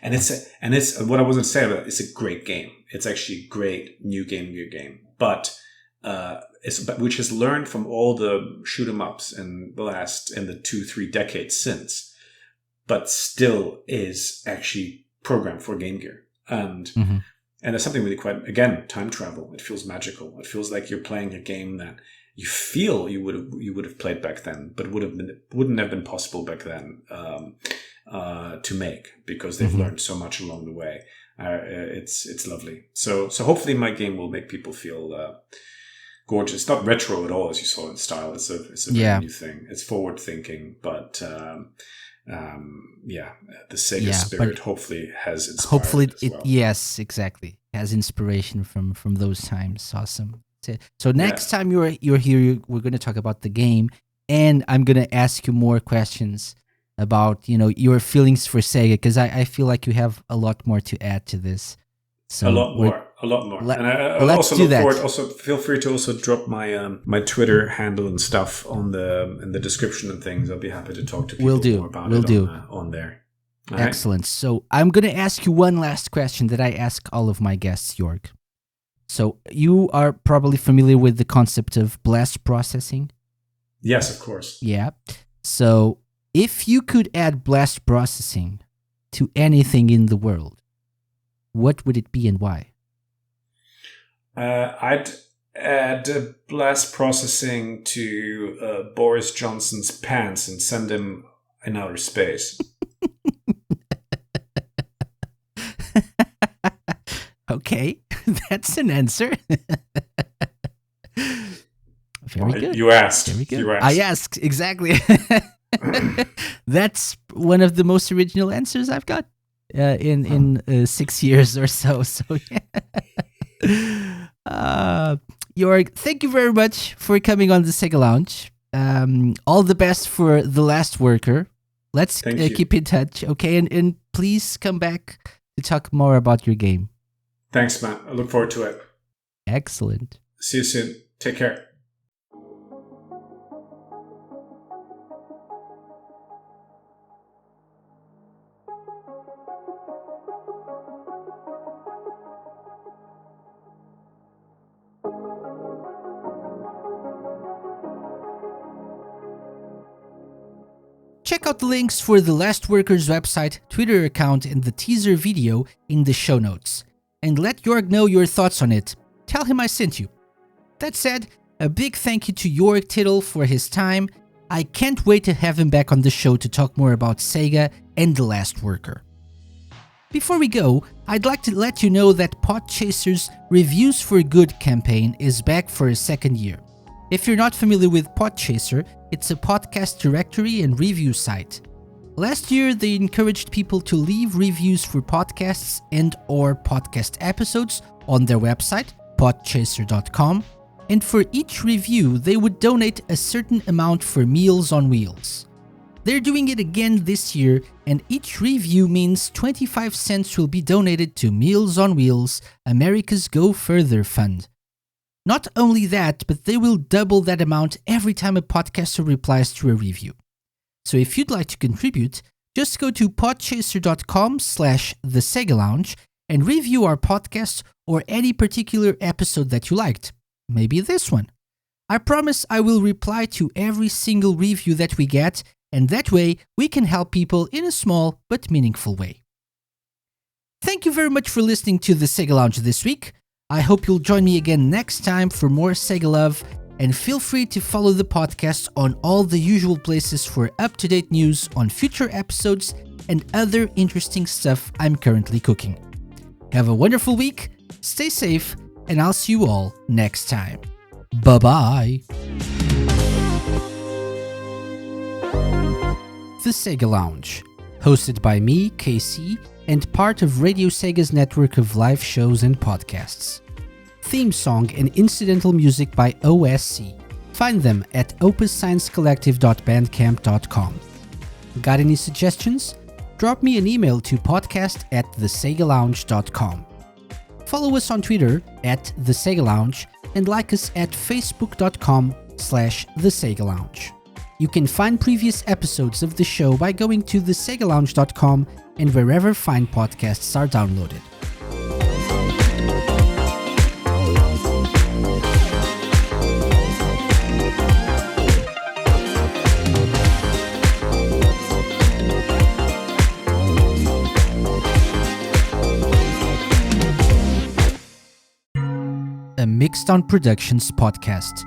And it's what I was going to say about it. It's a great game. It's actually a great new Game Gear game, but which has learned from all the shoot 'em ups in the 2-3 decades since, but still is actually programmed for Game Gear. And there's something really quite, again, time travel. It feels magical. It feels like you're playing a game that you feel you would have played back then, but wouldn't have been possible back then to make, because they've learned so much along the way. It's lovely. So hopefully my game will make people feel gorgeous. It's not retro at all, as you saw in style. It's a very new thing. It's forward thinking, but the Sega spirit hopefully has inspired it as well. Yes, exactly, has inspiration from those times. Awesome. So next time you're here, we're going to talk about the game, and I'm going to ask you more questions about your feelings for Sega, because I feel like you have a lot more to add to this. So a lot more. And I'll also look forward. Also, feel free to also drop my Twitter handle and stuff in the description and things. I'll be happy to talk to people more about it on there. All Excellent. Right? So I'm going to ask you one last question that I ask all of my guests, Jörg. So you are probably familiar with the concept of blast processing? Yes, of course. Yeah. So if you could add blast processing to anything in the world, what would it be and why? I'd add blast processing to Boris Johnson's pants and send him in outer space. Okay, that's an answer. Very good. You asked. Very good. I asked, exactly. That's one of the most original answers I've got in 6 years or so. So, Jörg, thank you very much for coming on the Sega Lounge. All the best for The Last Worker. Let's keep in touch, okay? And please come back to talk more about your game. Thanks, man. I look forward to it. Excellent. See you soon. Take care. Check out the links for The Last Worker's website, Twitter account, and the teaser video in the show notes. And let Jörg know your thoughts on it. Tell him I sent you. That said, a big thank you to Jörg Tittel for his time. I can't wait to have him back on the show to talk more about Sega and The Last Worker. Before we go, I'd like to let you know that Podchaser's Reviews for Good campaign is back for a second year. If you're not familiar with Podchaser, it's a podcast directory and review site. Last year, they encouraged people to leave reviews for podcasts and/or podcast episodes on their website, podchaser.com, and for each review, they would donate a certain amount for Meals on Wheels. They're doing it again this year, and each review means 25 cents will be donated to Meals on Wheels, America's Go Further Fund. Not only that, but they will double that amount every time a podcaster replies to a review. So if you'd like to contribute, just go to podchaser.com/thesegalounge and review our podcast or any particular episode that you liked. Maybe this one. I promise I will reply to every single review that we get, and that way we can help people in a small but meaningful way. Thank you very much for listening to the Sega Lounge this week. I hope you'll join me again next time for more Sega love, and feel free to follow the podcast on all the usual places for up-to-date news on future episodes and other interesting stuff I'm currently cooking. Have a wonderful week, stay safe, and I'll see you all next time. Bye-bye! The Sega Lounge, hosted by me, KC, and part of Radio Sega's network of live shows and podcasts. Theme song and incidental music by OSC. Find them at opussciencecollective.bandcamp.com. Got any suggestions? Drop me an email to podcast@thesegalounge.com. Follow us on Twitter @thesegalounge and like us at facebook.com/thesegalounge. You can find previous episodes of the show by going to thesegalounge.com and wherever fine podcasts are downloaded. A Mixed On Productions podcast.